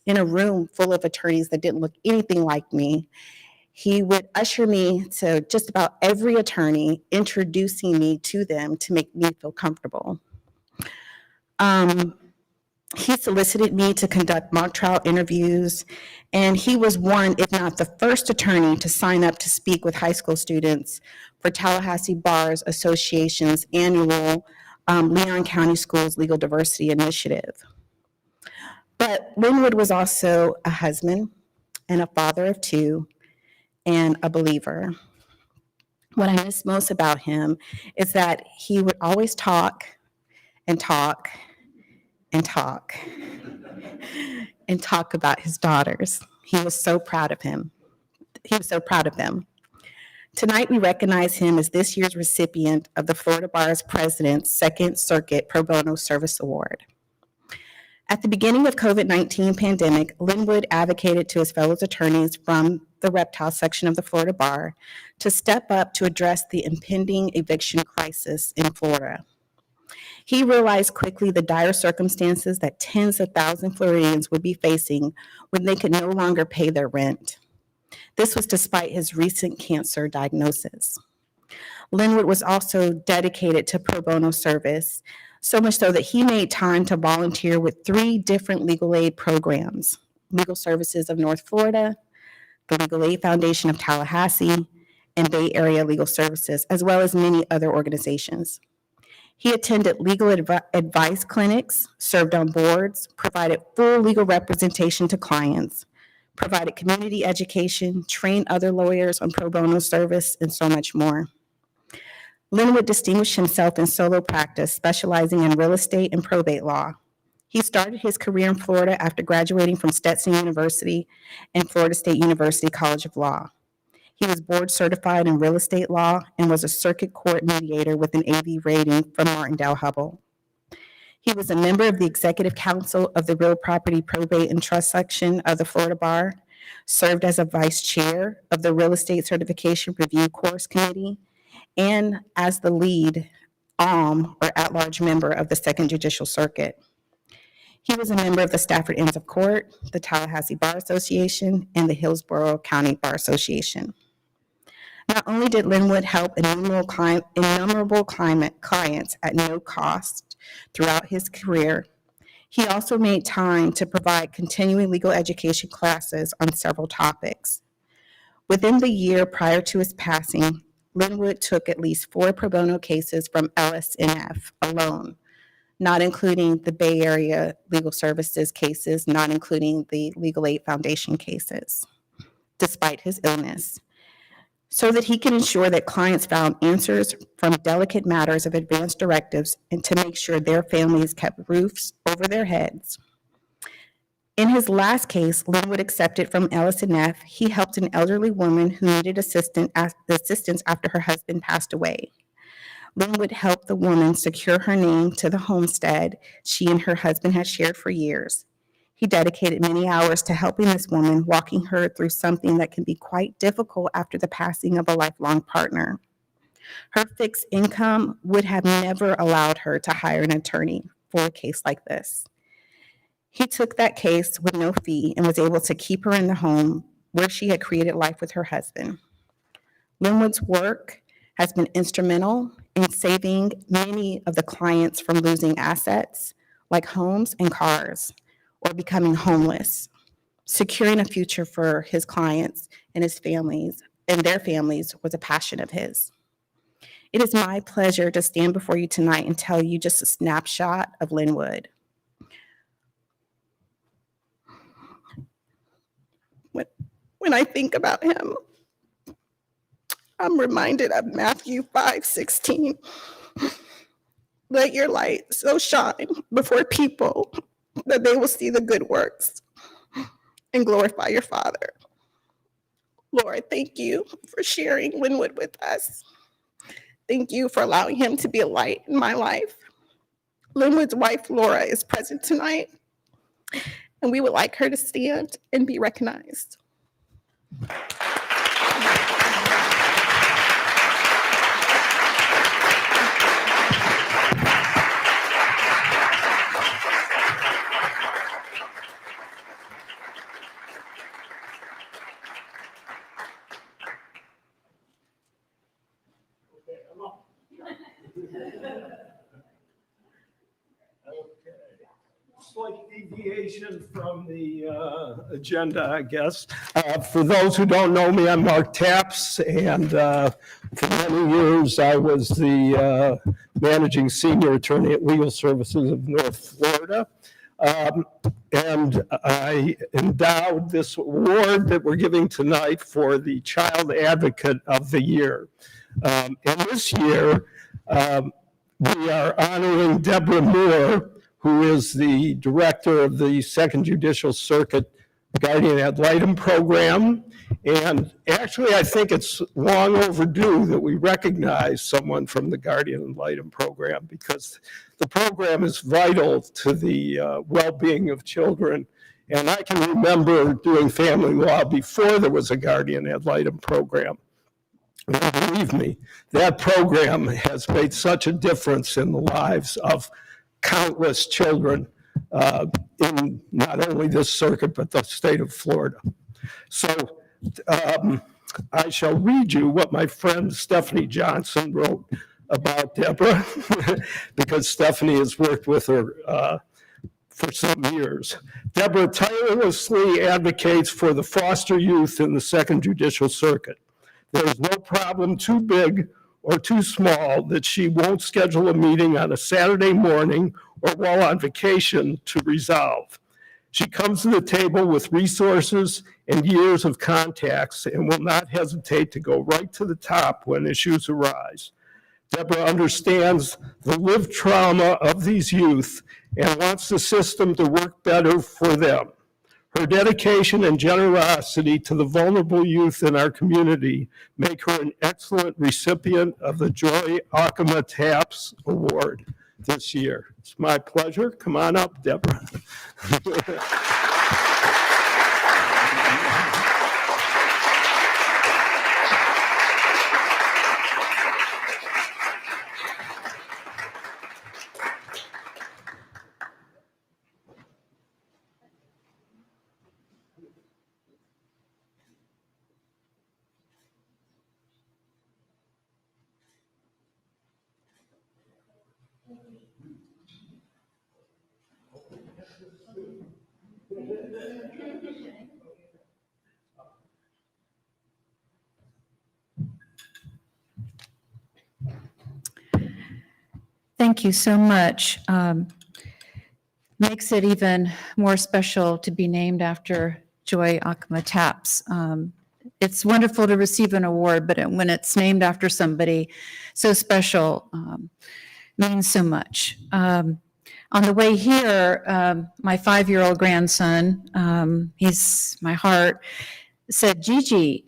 in a room full of attorneys that didn't look anything like me. He would usher me to just about every attorney, introducing me to them to make me feel comfortable. He solicited me to conduct mock trial interviews, and he was one, if not the first attorney to sign up to speak with high school students for Tallahassee Bars Association's annual Leon County Schools Legal Diversity Initiative. But Linwood was also a husband and a father of two and a believer. What I miss most about him is that he would always talk and talk and talk and talk about his daughters. He was so proud of him. He was so proud of them. Tonight, we recognize him as this year's recipient of the Florida Bar's President's Second Circuit Pro Bono Service Award. At the beginning of COVID-19 pandemic, Linwood advocated to his fellow attorneys from the Reptile section of the Florida Bar to step up to address the impending eviction crisis in Florida. He realized quickly the dire circumstances that tens of thousands of Floridians would be facing when they could no longer pay their rent. This was despite his recent cancer diagnosis. Linwood was also dedicated to pro bono service, so much so that he made time to volunteer with 3 different legal aid programs: Legal Services of North Florida, the Legal Aid Foundation of Tallahassee, and Bay Area Legal Services, as well as many other organizations. He attended legal advice clinics, served on boards, provided full legal representation to clients, provided community education, trained other lawyers on pro bono service, and so much more. Linwood distinguished himself in solo practice, specializing in real estate and probate law. He started his career in Florida after graduating from Stetson University and Florida State University College of Law. He was board certified in real estate law and was a circuit court mediator with an AV rating from Martindale-Hubbell. He was a member of the Executive Council of the Real Property Probate and Trust Section of the Florida Bar, served as a vice chair of the Real Estate Certification Review Course Committee, and as the lead or at-large member of the Second Judicial Circuit. He was a member of the Stafford Inns of Court, the Tallahassee Bar Association, and the Hillsborough County Bar Association. Not only did Linwood help innumerable clients at no cost throughout his career, he also made time to provide continuing legal education classes on several topics. Within the year prior to his passing, Linwood took at least 4 pro bono cases from Ellis NF alone, not including the Bay Area Legal Services cases, not including the Legal Aid Foundation cases, despite his illness, so that he can ensure that clients found answers from delicate matters of advance directives and to make sure their families kept roofs over their heads. In his last case, Linwood accepted from Ellis and F. He helped an elderly woman who needed assistance after her husband passed away. Linwood helped the woman secure her name to the homestead she and her husband had shared for years. He dedicated many hours to helping this woman, walking her through something that can be quite difficult after the passing of a lifelong partner. Her fixed income would have never allowed her to hire an attorney for a case like this. He took that case with no fee and was able to keep her in the home where she had created life with her husband. Linwood's work has been instrumental in saving many of the clients from losing assets like homes and cars, or becoming homeless. Securing a future for his clients and his families and their families was a passion of his. It is my pleasure to stand before you tonight and tell you just a snapshot of Linwood. When I think about him, I'm reminded of Matthew 5:16. Let your light so shine before people that they will see the good works and glorify your Father. Lord, thank you for sharing Linwood with us. Thank you for allowing him to be a light in my life. Linwood's wife, Laura, is present tonight, and we would like her to stand and be recognized. Slight deviation from the agenda, I guess. For those who don't know me, I'm Mark Taps, and for many years I was the managing senior attorney at Legal Services of North Florida. And I endowed this award that we're giving tonight for the Child Advocate of the Year. And this year, we are honoring Deborah Moore, who is the director of the Second Judicial Circuit Guardian Ad Litem program. And actually, I think it's long overdue that we recognize someone from the Guardian Ad Litem program, because the program is vital to the well-being of children. And I can remember doing family law before there was a Guardian Ad Litem program. And believe me, that program has made such a difference in the lives of countless children in not only this circuit, but the state of Florida. So I shall read you what my friend Stephanie Johnson wrote about Deborah, because Stephanie has worked with her for some years. Deborah tirelessly advocates for the foster youth in the Second Judicial Circuit. There is no problem too big or too small that she won't schedule a meeting on a Saturday morning or while on vacation to resolve. She comes to the table with resources and years of contacts and will not hesitate to go right to the top when issues arise. Deborah understands the lived trauma of these youth and wants the system to work better for them. Her dedication and generosity to the vulnerable youth in our community make her an excellent recipient of the Joy Acima Taps Award this year. It's my pleasure. Come on up, Deborah. Thank you so much. Makes it even more special to be named after Joy Acima Taps. It's wonderful to receive an award, but when it's named after somebody so special, means so much. On the way here, my 5-year-old grandson, he's my heart, said, Gigi,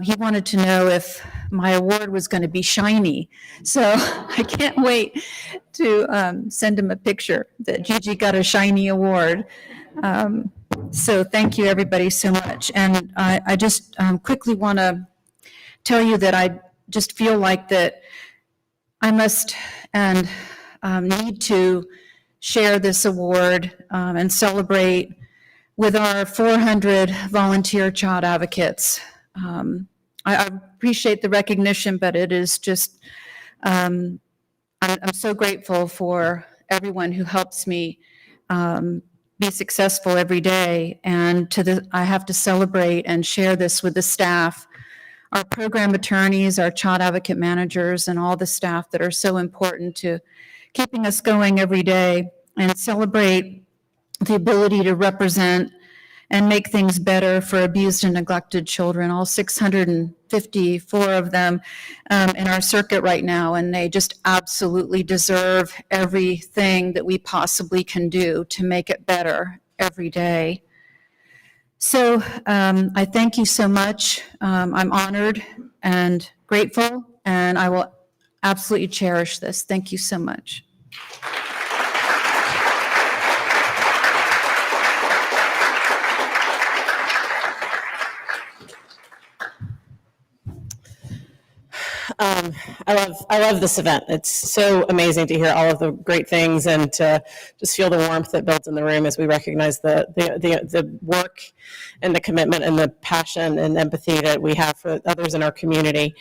he wanted to know if my award was going to be shiny. So I can't wait to send him a picture that Gigi got a shiny award. So thank you, everybody, so much. And I just quickly want to tell you that I just feel like that I must and need to share this award and celebrate with our 400 volunteer child advocates. I appreciate the recognition, but it is just, I'm so grateful for everyone who helps me be successful every day. And I have to celebrate and share this with the staff, our program attorneys, our child advocate managers, and all the staff that are so important to keeping us going every day, and celebrate the ability to represent and make things better for abused and neglected children, all 654 of them in our circuit right now, and they just absolutely deserve everything that we possibly can do to make it better every day. So I thank you so much. I'm honored and grateful, and I will absolutely cherish this. Thank you so much. I love this event. It's so amazing to hear all of the great things and to just feel the warmth that builds in the room as we recognize the work and the commitment and the passion and empathy that we have for others in our community.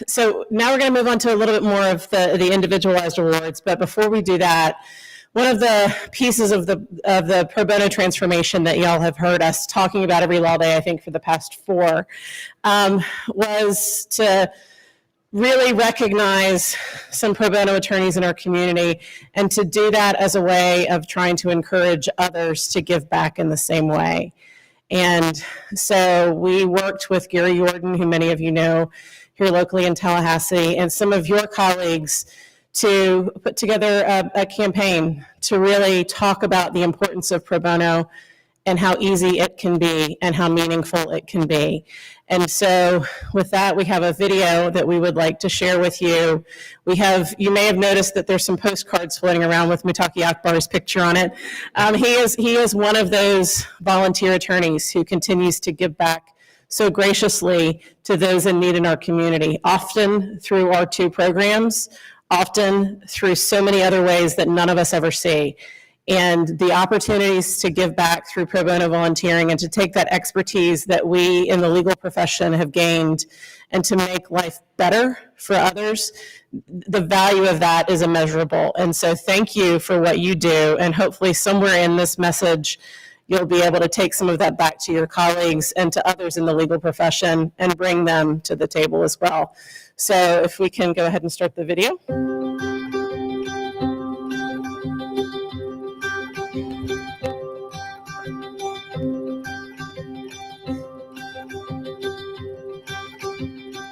So now we're going to move on to a little bit more of the individualized awards. But before we do that, one of the pieces of the pro bono transformation that y'all have heard us talking about every law day, I think for the past 4, was to really recognize some pro bono attorneys in our community, and to do that as a way of trying to encourage others to give back in the same way. And so we worked with Gary Jordan, who many of you know here locally in Tallahassee, and some of your colleagues to put together a campaign to really talk about the importance of pro bono and how easy it can be and how meaningful it can be. And so with that, we have a video that we would like to share with you. You may have noticed that there's some postcards floating around with Mutaki Akbar's picture on it. He is one of those volunteer attorneys who continues to give back so graciously to those in need in our community, often through our 2 programs, often through so many other ways that none of us ever see. And the opportunities to give back through pro bono volunteering and to take that expertise that we in the legal profession have gained and to make life better for others, the value of that is immeasurable. And so thank you for what you do, and hopefully somewhere in this message, you'll be able to take some of that back to your colleagues and to others in the legal profession and bring them to the table as well. So if we can go ahead and start the video.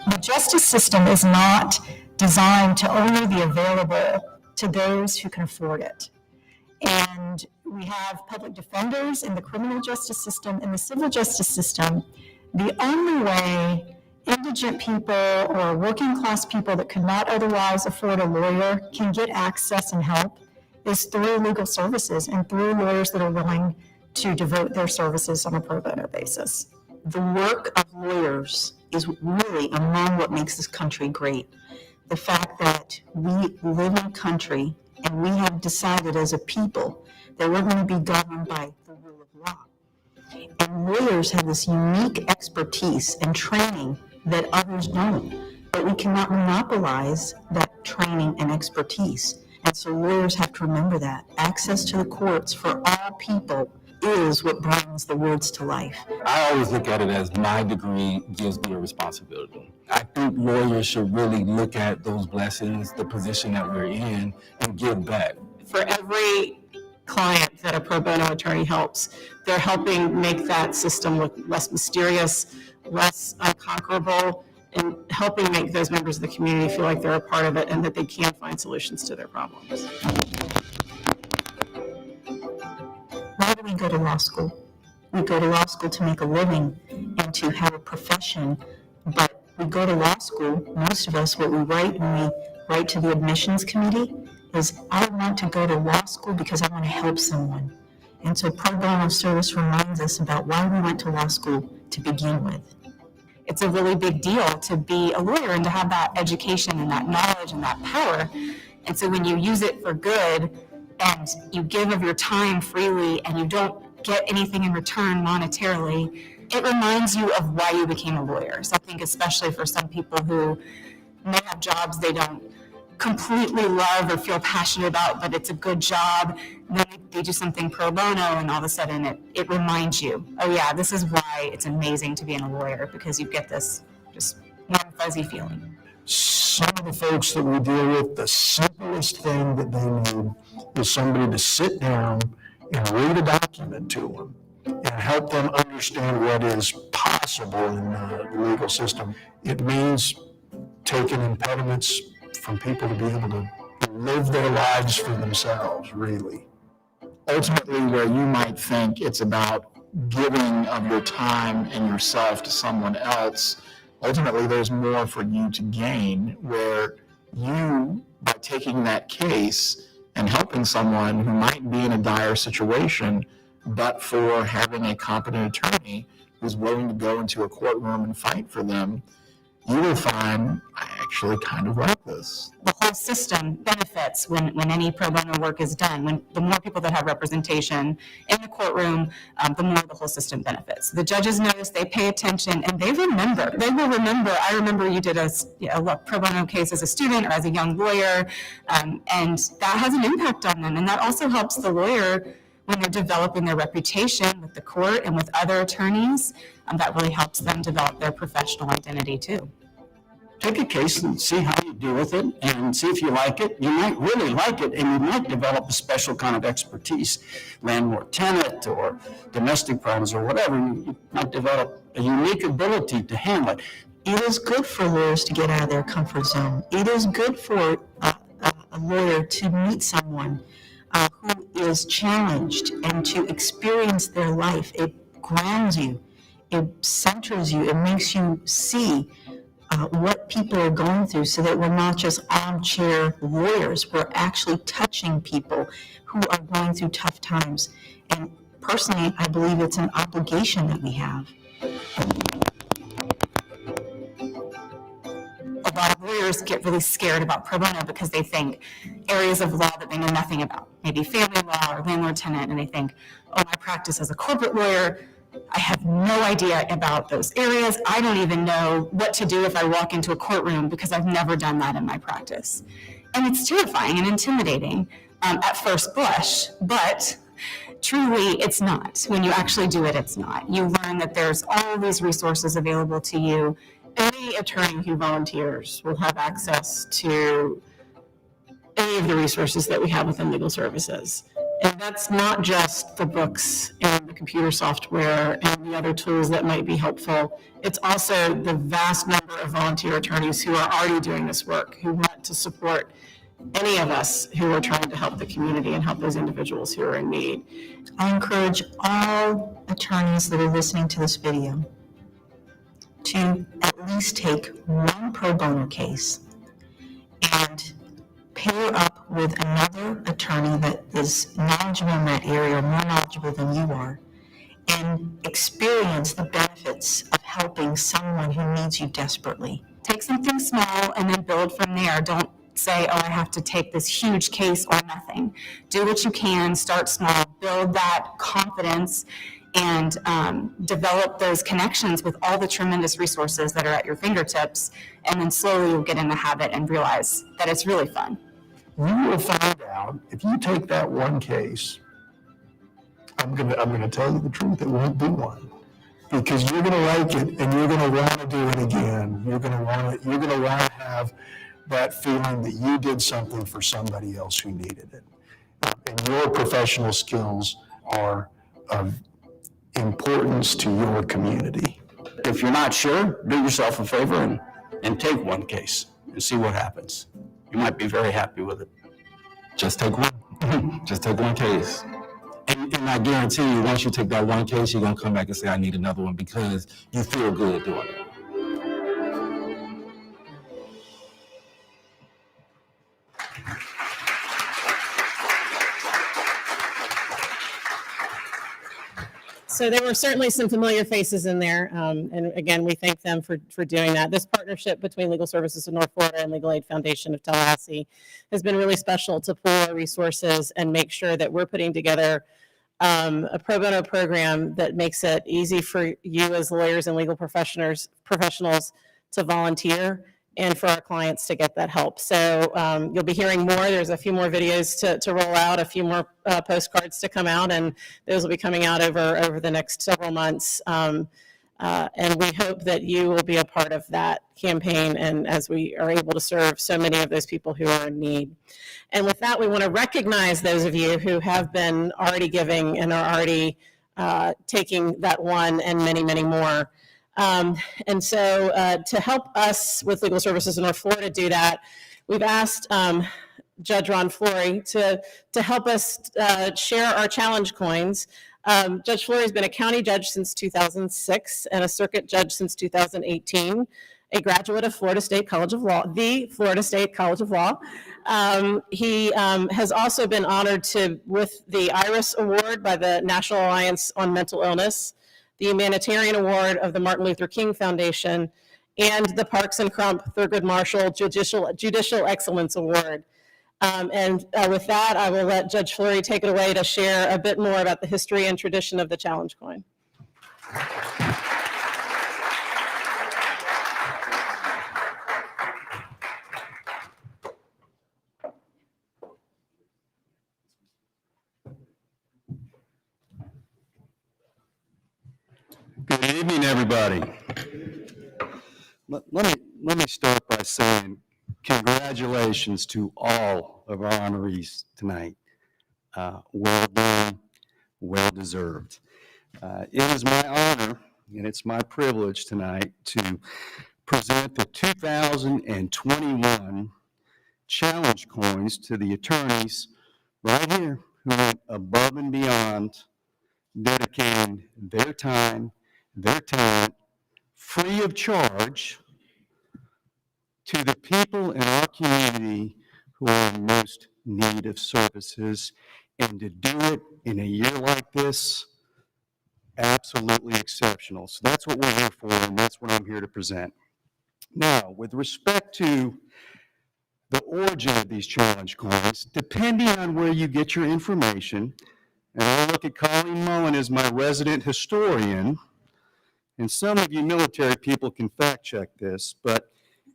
The justice system is not designed to only be available to those who can afford it. And and we have public defenders in the criminal justice system and the civil justice system. The only way indigent people or working class people that could not otherwise afford a lawyer can get access and help is through legal services and through lawyers that are willing to devote their services on a pro bono basis. The work of lawyers is really among what makes this country great. The fact that we live in a country and we have decided as a people that we're going to be governed by the rule of law. And lawyers have this unique expertise and training that others don't, but we cannot monopolize that training and expertise. And so lawyers have to remember that. Access to the courts for all people is what brings the words to life. I always look at it as my degree gives me a responsibility. I think lawyers should really look at those blessings, the position that we're in, and give back. For every client that a pro bono attorney helps, they're helping make that system look less mysterious, less unconquerable, and helping make those members of the community feel like they're a part of it and that they can find solutions to their problems. Why do we go to law school? We go to law school to make a living and to have a profession, but we go to law school, most of us, what we write when we write to the admissions committee is, I want to go to law school because I want to help someone. And so pro bono service reminds us about why we went to law school to begin with. It's a really big deal to be a lawyer and to have that education and that knowledge and that power. And so when you use it for good and you give of your time freely and you don't get anything in return monetarily, it reminds you of why you became a lawyer. So I think especially for some people who may have jobs they don't completely love or feel passionate about, but it's a good job, then they do something pro bono and all of a sudden it reminds you, oh yeah, this is why it's amazing to be a lawyer, because you get this just warm, fuzzy feeling. Some of the folks that we deal with, the simplest thing that they need is somebody to sit down and read a document to them and help them understand what is possible in the legal system. It means taking impediments from people to be able to live their lives for themselves, really. Ultimately, where you might think it's about giving of your time and yourself to someone else, ultimately there's more for you to gain, where you, by taking that case and helping someone who might be in a dire situation, but for having a competent attorney who's willing to go into a courtroom and fight for them, you will find, I actually kind of like this. The whole system benefits when any pro bono work is done. When the more people that have representation in the courtroom, the more the whole system benefits. The judges notice, they pay attention, and they remember. They will remember. I remember you did a pro bono case as a student or as a young lawyer, and that has an impact on them. And that also helps the lawyer when they're developing their reputation with the court and with other attorneys. That really helps them develop their professional identity too. Take a case and see how you do with it and see if you like it. You might really like it and you might develop a special kind of expertise, landlord-tenant or domestic problems or whatever. You might develop a unique ability to handle it. It is good for lawyers to get out of their comfort zone. It is good for a lawyer to meet someone who is challenged and to experience their life. It grounds you. It centers you. It makes you see what people are going through so that we're not just armchair lawyers. We're actually touching people who are going through tough times. And personally, I believe it's an obligation that we have. A lot of lawyers get really scared about pro bono because they think areas of law that they know nothing about, maybe family law or landlord-tenant, and they think, oh, my practice as a corporate lawyer, I have no idea about those areas. I don't even know what to do if I walk into a courtroom because I've never done that in my practice. And it's terrifying and intimidating at first blush, but truly it's not. When you actually do it, it's not. You learn that there's all these resources available to you. Any attorney who volunteers will have access to any of the resources that we have within legal services. And that's not just the books and the computer software and the other tools that might be helpful. It's also the vast number of volunteer attorneys who are already doing this work, who want to support any of us who are trying to help the community and help those individuals who are in need. I encourage all attorneys that are listening to this video to at least take one pro bono case and pair up with another attorney that is knowledgeable in that area, or more knowledgeable than you are, and experience the benefits of helping someone who needs you desperately. Take something small and then build from there. Don't say, oh, I have to take this huge case or nothing. Do what you can, start small, build that confidence, and develop those connections with all the tremendous resources that are at your fingertips, and then slowly you'll get in the habit and realize that it's really fun. You will find out, if you take that one case, I'm gonna tell you the truth, it won't be one. Because you're gonna like it and you're gonna want to do it again. You're gonna want to have that feeling that you did something for somebody else who needed it. And your professional skills are of importance to your community. If you're not sure, do yourself a favor and take one case and see what happens. You might be very happy with it. Just take one. Just take one case. And I guarantee you, once you take that one case, you're going to come back and say, I need another one, because you feel good doing it. So there were certainly some familiar faces in there, and again, we thank them for doing that. This partnership between Legal Services of North Florida and Legal Aid Foundation of Tallahassee has been really special to pool our resources and make sure that we're putting together a pro bono program that makes it easy for you as lawyers and legal professionals to volunteer, and for our clients to get that help. So you'll be hearing more. There's a few more videos to roll out, a few more postcards to come out, and those will be coming out over the next several months. And we hope that you will be a part of that campaign, and as we are able to serve so many of those people who are in need. And with that, we want to recognize those of you who have been already giving and are already taking that one and many, many more. And so to help us with Legal Services in North Florida do that, we've asked Judge Ron Flory to help us share our challenge coins. Judge Flory has been a county judge since 2006 and a circuit judge since 2018, a graduate of Florida State College of Law, the Florida State College of Law. He has also been honored with the IRIS Award by the National Alliance on Mental Illness, the Humanitarian Award of the Martin Luther King Foundation, and the Parks and Crump Thurgood Marshall Judicial Excellence Award. With that, I will let Judge Flory take it away to share a bit more about the history and tradition of the challenge coin. Good evening, everybody. Let me start by saying congratulations to all of our honorees tonight. Well done, well deserved. It is my honor and it's my privilege tonight to present the 2021 challenge coins to the attorneys right here who went above and beyond, dedicating their time, their talent, free of charge, to the people in our community who are in most need of services. And to do it in a year like this, absolutely exceptional. So that's what we're here for, and that's what I'm here to present. Now, with respect to the origin of these challenge coins, depending on where you get your information, and I'll look at Colleen Mullen as my resident historian, and some of you military people can fact check this, but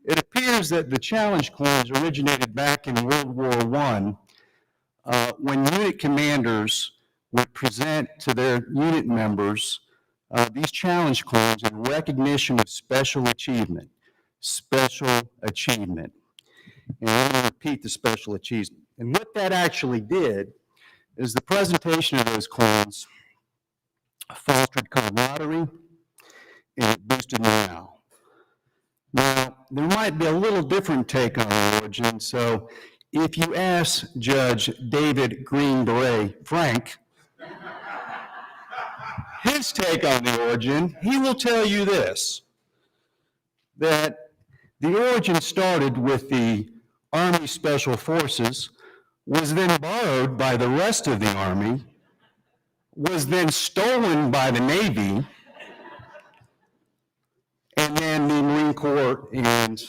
it appears that the challenge coins originated back in World War I, when unit commanders would present to their unit members these challenge coins in recognition of special achievement. Special achievement. And I'm going to repeat the special achievement. And what that actually did is the presentation of those coins fostered camaraderie and it boosted morale. Now, there might be a little different take on origin, so if you ask Judge David Green Beret Frank his take on the origin, he will tell you this, that the origin started with the Army Special Forces, was then borrowed by the rest of the Army, was then stolen by the Navy, and then the Marine Corps and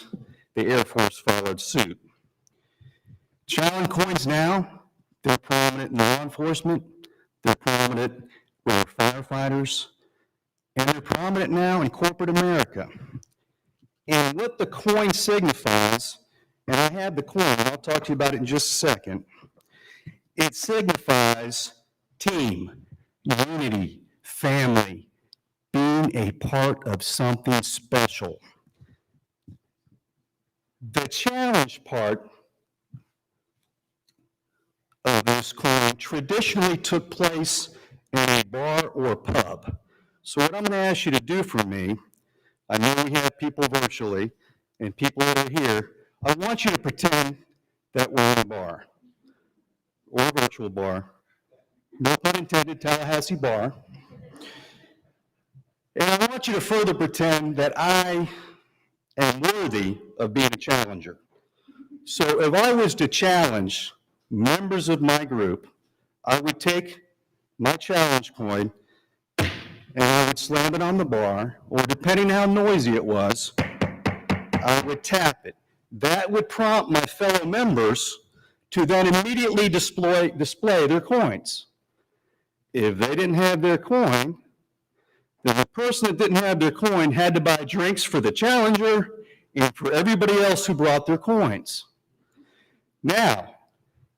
the Air Force followed suit. Challenge coins now, they're prominent in law enforcement, they're prominent with firefighters, and they're prominent now in corporate America. And what the coin signifies, and I have the coin, and I'll talk to you about it in just a second, it signifies team, unity, family, being a part of something special. The challenge part of this coin traditionally took place in a bar or a pub. So what I'm going to ask you to do for me, I know we have people virtually and people that are here, I want you to pretend that we're in a bar or a virtual bar, no pun intended, Tallahassee bar. And I want you to further pretend that I am worthy of being a challenger. So if I was to challenge members of my group, I would take my challenge coin and I would slam it on the bar, or depending how noisy it was, I would tap it. That would prompt my fellow members to then immediately display their coins. If they didn't have their coin, then the person that didn't have their coin had to buy drinks for the challenger and for everybody else who brought their coins. Now,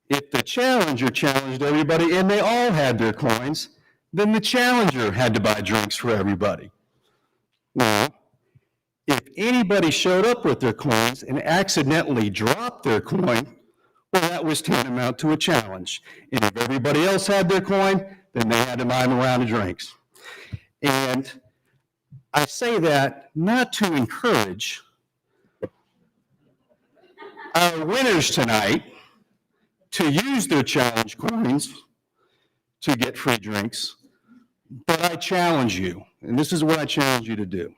if the challenger challenged everybody and they all had their coins, then the challenger had to buy drinks for everybody. Now, if anybody showed up with their coins and accidentally dropped their coin, well, that was tantamount to a challenge. And if everybody else had their coin, then they had to buy them a round of drinks. And I say that not to encourage our winners tonight to use their challenge coins to get free drinks, but I challenge you, and this is what I challenge you to do.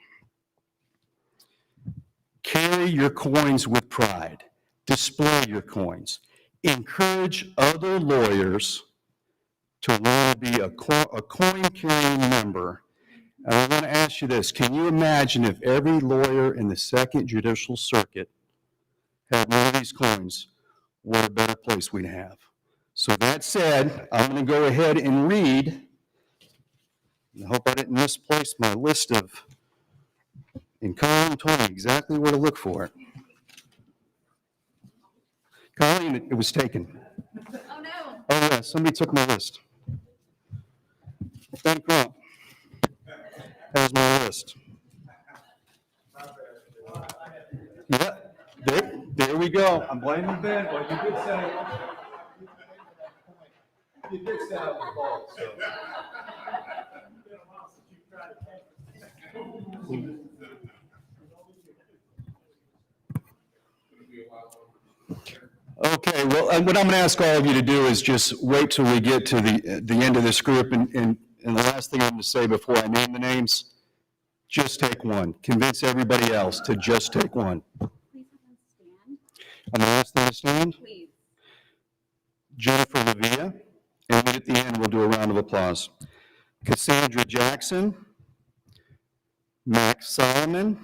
Carry your coins with pride. Display your coins. Encourage other lawyers to want to be a coin-carrying member. And I want to ask you this. Can you imagine if every lawyer in the Second Judicial Circuit had one of these coins? What a better place we'd have. So that said, I'm going to go ahead and read. I hope I didn't misplace my list of, and Colleen told me exactly where to look for it. Colleen, it was taken. Oh, no. Oh, yeah, somebody took my list. Ben Crump has my list. Yeah, there we go. I'm blaming Ben, but you did say I was fault, so. Okay, well, what I'm going to ask all of you to do is just wait till we get to the end of this group, and the last thing I'm going to say before I name the names, just take one. Convince everybody else to just take one. I'm going to ask them to stand. Please. Jennifer Lavia, and then at the end we'll do a round of applause. Cassandra Jackson, Max Solomon,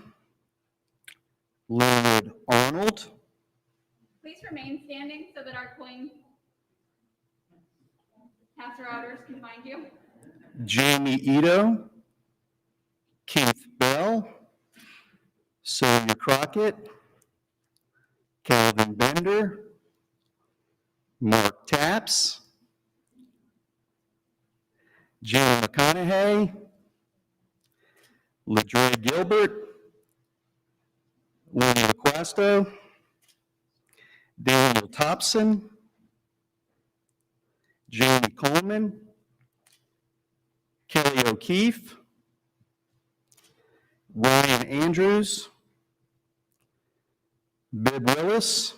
Leonard Arnold, Please remain standing so that our coin passer outers can find you. Jamie Ito, Keith Bell, Sonia Crockett, Calvin Bender, Mark Tapps, Jim McConaughey, LaDre Gilbert, Lenny LaQuasto, Daniel Thompson, Jamie Coleman, Kelly O'Keefe, Ryan Andrews, Bib Willis,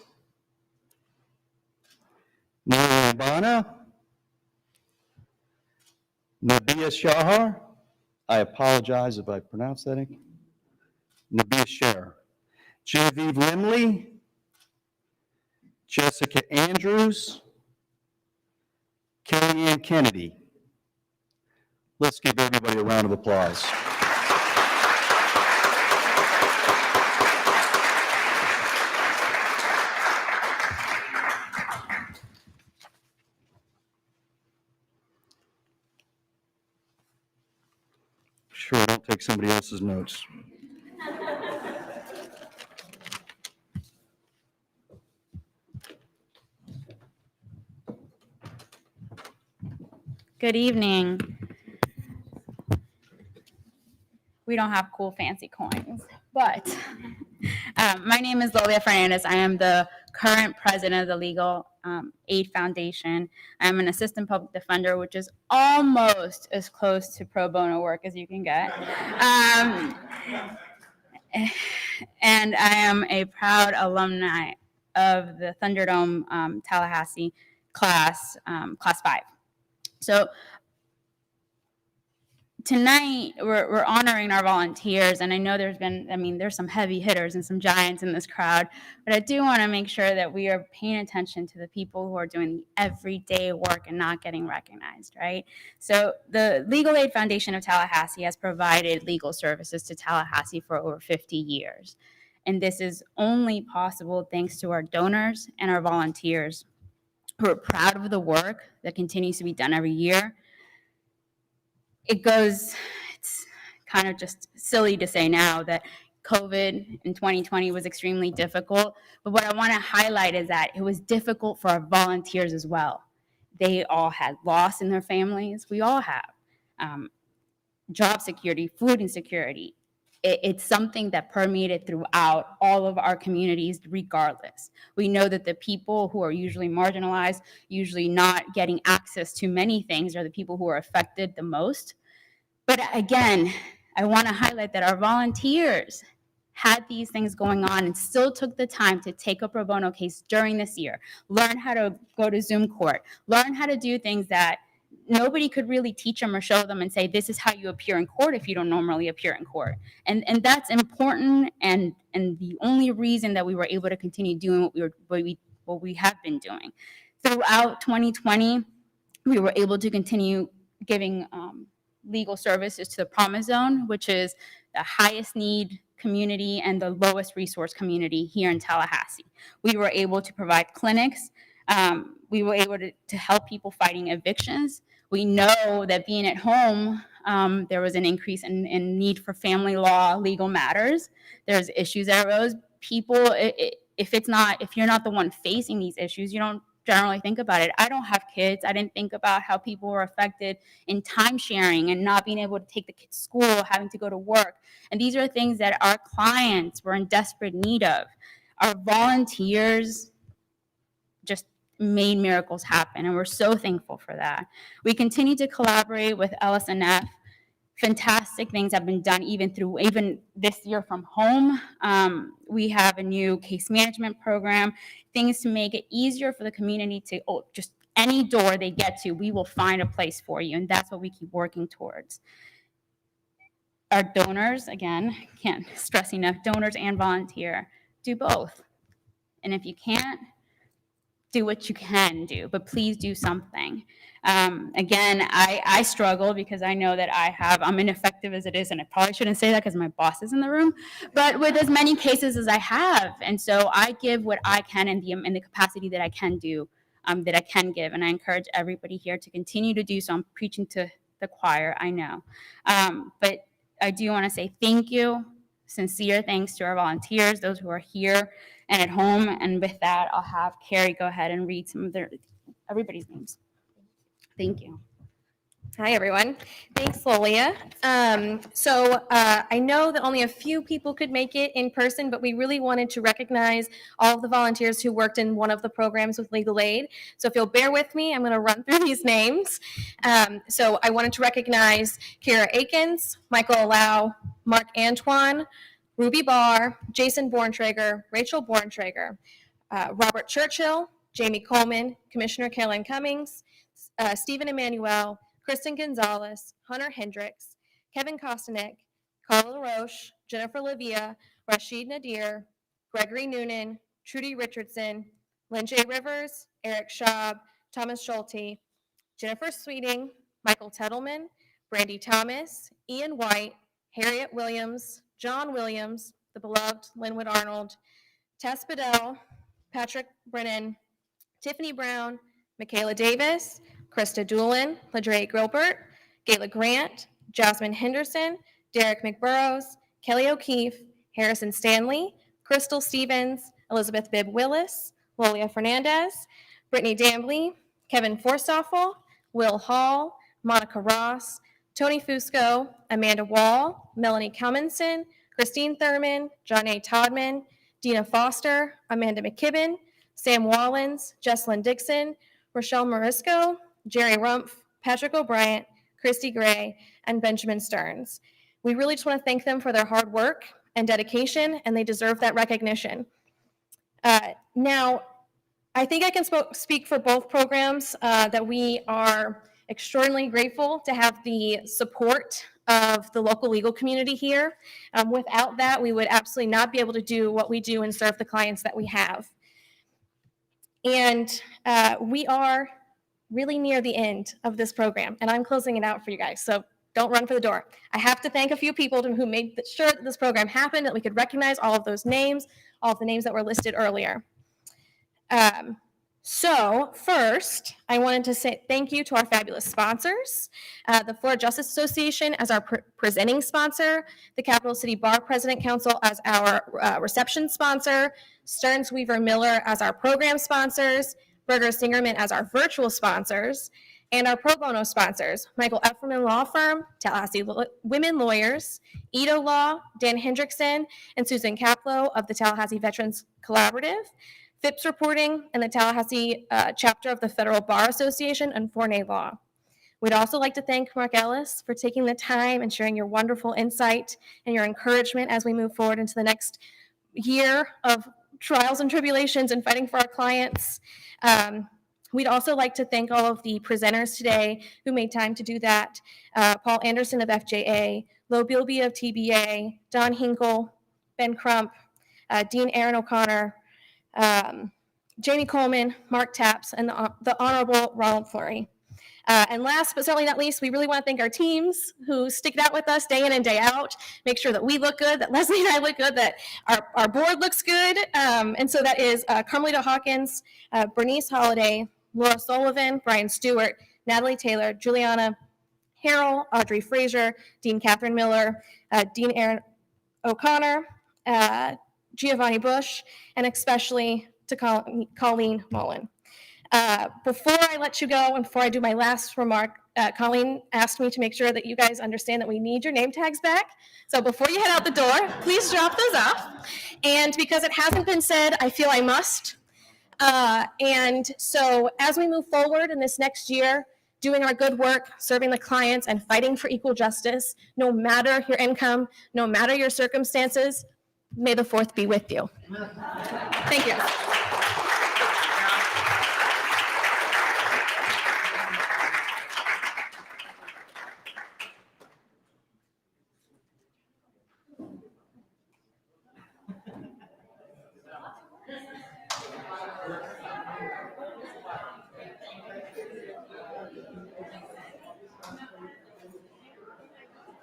Bono, Nabia Shahar, I apologize if I pronounced that incorrectly. Nabia Shahar, Genevieve Limley, Jessica Andrews, Kellyanne Kennedy. Let's give everybody a round of applause. Sure, don't take somebody else's notes. Good evening. We don't have cool fancy coins, but my name is Lolia Fernandez. I am the current president of the Legal Aid Foundation. I'm an assistant public defender, which is almost as close to pro bono work as you can get. And I am a proud alumni of the Thunderdome Tallahassee class 5. So tonight we're honoring our volunteers, and I know there's some heavy hitters and some giants in this crowd, but I do want to make sure that we are paying attention to the people who are doing the everyday work and not getting recognized, right? So the Legal Aid Foundation of Tallahassee has provided legal services to Tallahassee for over 50 years. And this is only possible thanks to our donors and our volunteers who are proud of the work that continues to be done every year. It's kind of just silly to say now that COVID in 2020 was extremely difficult, but what I want to highlight is that it was difficult for our volunteers as well. They all had loss in their families. We all have. Job security, food insecurity. It's something that permeated throughout all of our communities regardless. We know that the people who are usually marginalized, usually not getting access to many things, are the people who are affected the most. But again, I want to highlight that our volunteers had these things going on and still took the time to take a pro bono case during this year, learn how to go to Zoom court, learn how to do things that nobody could really teach them or show them and say, this is how you appear in court if you don't normally appear in court. And that's important, and the only reason that we were able to continue doing what we have been doing. Throughout 2020, we were able to continue giving legal services to the Promise Zone, which is the highest need community and the lowest resource community here in Tallahassee. We were able to provide clinics. We were able to help people fighting evictions. We know that being at home, there was an increase in need for family law, legal matters. There's issues that arose. People, if you're not the one facing these issues, you don't generally think about it. I don't have kids. I didn't think about how people were affected in time sharing and not being able to take the kids to school, having to go to work. And these are things that our clients were in desperate need of. Our volunteers just made miracles happen, and we're so thankful for that. We continue to collaborate with Ellis and F. Fantastic things have been done even this year from home. We have a new case management program, things to make it easier for the community to, just any door they get to, we will find a place for you, and that's what we keep working towards. Our donors, again, can't stress enough, donors and volunteer, do both. And if you can't, do what you can do, but please do something. Again, I struggle because I know that I'm ineffective as it is, and I probably shouldn't say that because my boss is in the room, but with as many cases as I have, and so I give what I can in the capacity that I can do, that I can give, and I encourage everybody here to continue to do so. I'm preaching to the choir, I know, but I do want to say thank you, sincere thanks to our volunteers, those who are here and at home. And with that, I'll have Carrie go ahead and read some of everybody's names. Thank you. Hi, everyone. Thanks, Lolia. I know that only a few people could make it in person, but we really wanted to recognize all of the volunteers who worked in one of the programs with Legal Aid. So if you'll bear with me, I'm going to run through these names. So I wanted to recognize Kira Akins, Michael Allow, Mark Antoine, Ruby Barr, Jason Borntrager, Rachel Borntrager, Robert Churchill, Jamie Coleman, Commissioner Carolyn Cummings, Stephen Emmanuel, Kristen Gonzalez, Hunter Hendricks, Kevin Kostanek, Carla LaRoche, Jennifer Lavia, Rashid Nadir, Gregory Noonan, Trudy Richardson, Lynn J. Rivers, Eric Schaub, Thomas Schulte, Jennifer Sweeting, Michael Tettleman, Brandy Thomas, Ian White, Harriet Williams, John Williams, the beloved Linwood Arnold, Tess Bedell, Patrick Brennan, Tiffany Brown, Michaela Davis, Krista Doolin, Ladre Gilbert, Gayla Grant, Jasmine Henderson, Derek McBurrows, Kelly O'Keefe, Harrison Stanley, Crystal Stevens, Elizabeth Bibb Willis, Lolia Fernandez, Brittany Dambley, Kevin Forstoffel, Will Hall, Monica Ross, Tony Fusco, Amanda Wall, Melanie Cummинson, Christine Thurman, John A. Todman, Dina Foster, Amanda McKibben, Sam Wallens, Jesselyn Dixon, Rochelle Morisco, Jerry Rumpf, Patrick O'Brien, Christy Gray, and Benjamin Stearns. We really just want to thank them for their hard work and dedication, and they deserve that recognition. Now, I think I can speak for both programs that we are extraordinarily grateful to have the support of the local legal community here. Without that, we would absolutely not be able to do what we do and serve the clients that we have. And we are really near the end of this program, and I'm closing it out for you guys, so don't run for the door. I have to thank a few people who made sure that this program happened, that we could recognize all of those names, all of the names that were listed earlier. So first, I wanted to say thank you to our fabulous sponsors, the Florida Justice Association as our presenting sponsor, the Capital City Bar President Council as our reception sponsor, Stearns Weaver Miller as our program sponsors, Berger Singerman as our virtual sponsors, and our pro bono sponsors, Michael Efferman Law Firm, Tallahassee Women Lawyers, Ito Law, Dan Hendrickson, and Susan Kaplow of the Tallahassee Veterans Collaborative, FIPS Reporting, and the Tallahassee chapter of the Federal Bar Association, and Forney Law. We'd also like to thank Mark Ellis for taking the time and sharing your wonderful insight and your encouragement as we move forward into the next year of trials and tribulations and fighting for our clients. We'd also like to thank all of the presenters today who made time to do that. Paul Anderson of FJA, Lo Bilby of TBA, Don Hinkle, Ben Crump, Dean Aaron O'Connor, Jamie Coleman, Mark Tapps, and the Honorable Ronald Fleury. And last but certainly not least, we really want to thank our teams who stick it out with us day in and day out, make sure that we look good, that Leslie and I look good, that our board looks good. And so that is Carmelita Hawkins, Bernice Holliday, Laura Sullivan, Brian Stewart, Natalie Taylor, Juliana Harrell, Audrey Frazier, Dean Catherine Miller, Dean Aaron O'Connor, Giovanni Bush, and especially to Colleen Mullen. Before I let you go and before I do my last remark, Colleen asked me to make sure that you guys understand that we need your name tags back. So before you head out the door, please drop those off. And because it hasn't been said, I feel I must. And so as we move forward in this next year, doing our good work, serving the clients, and fighting for equal justice, no matter your income, no matter your circumstances, may the 4th be with you. Thank you.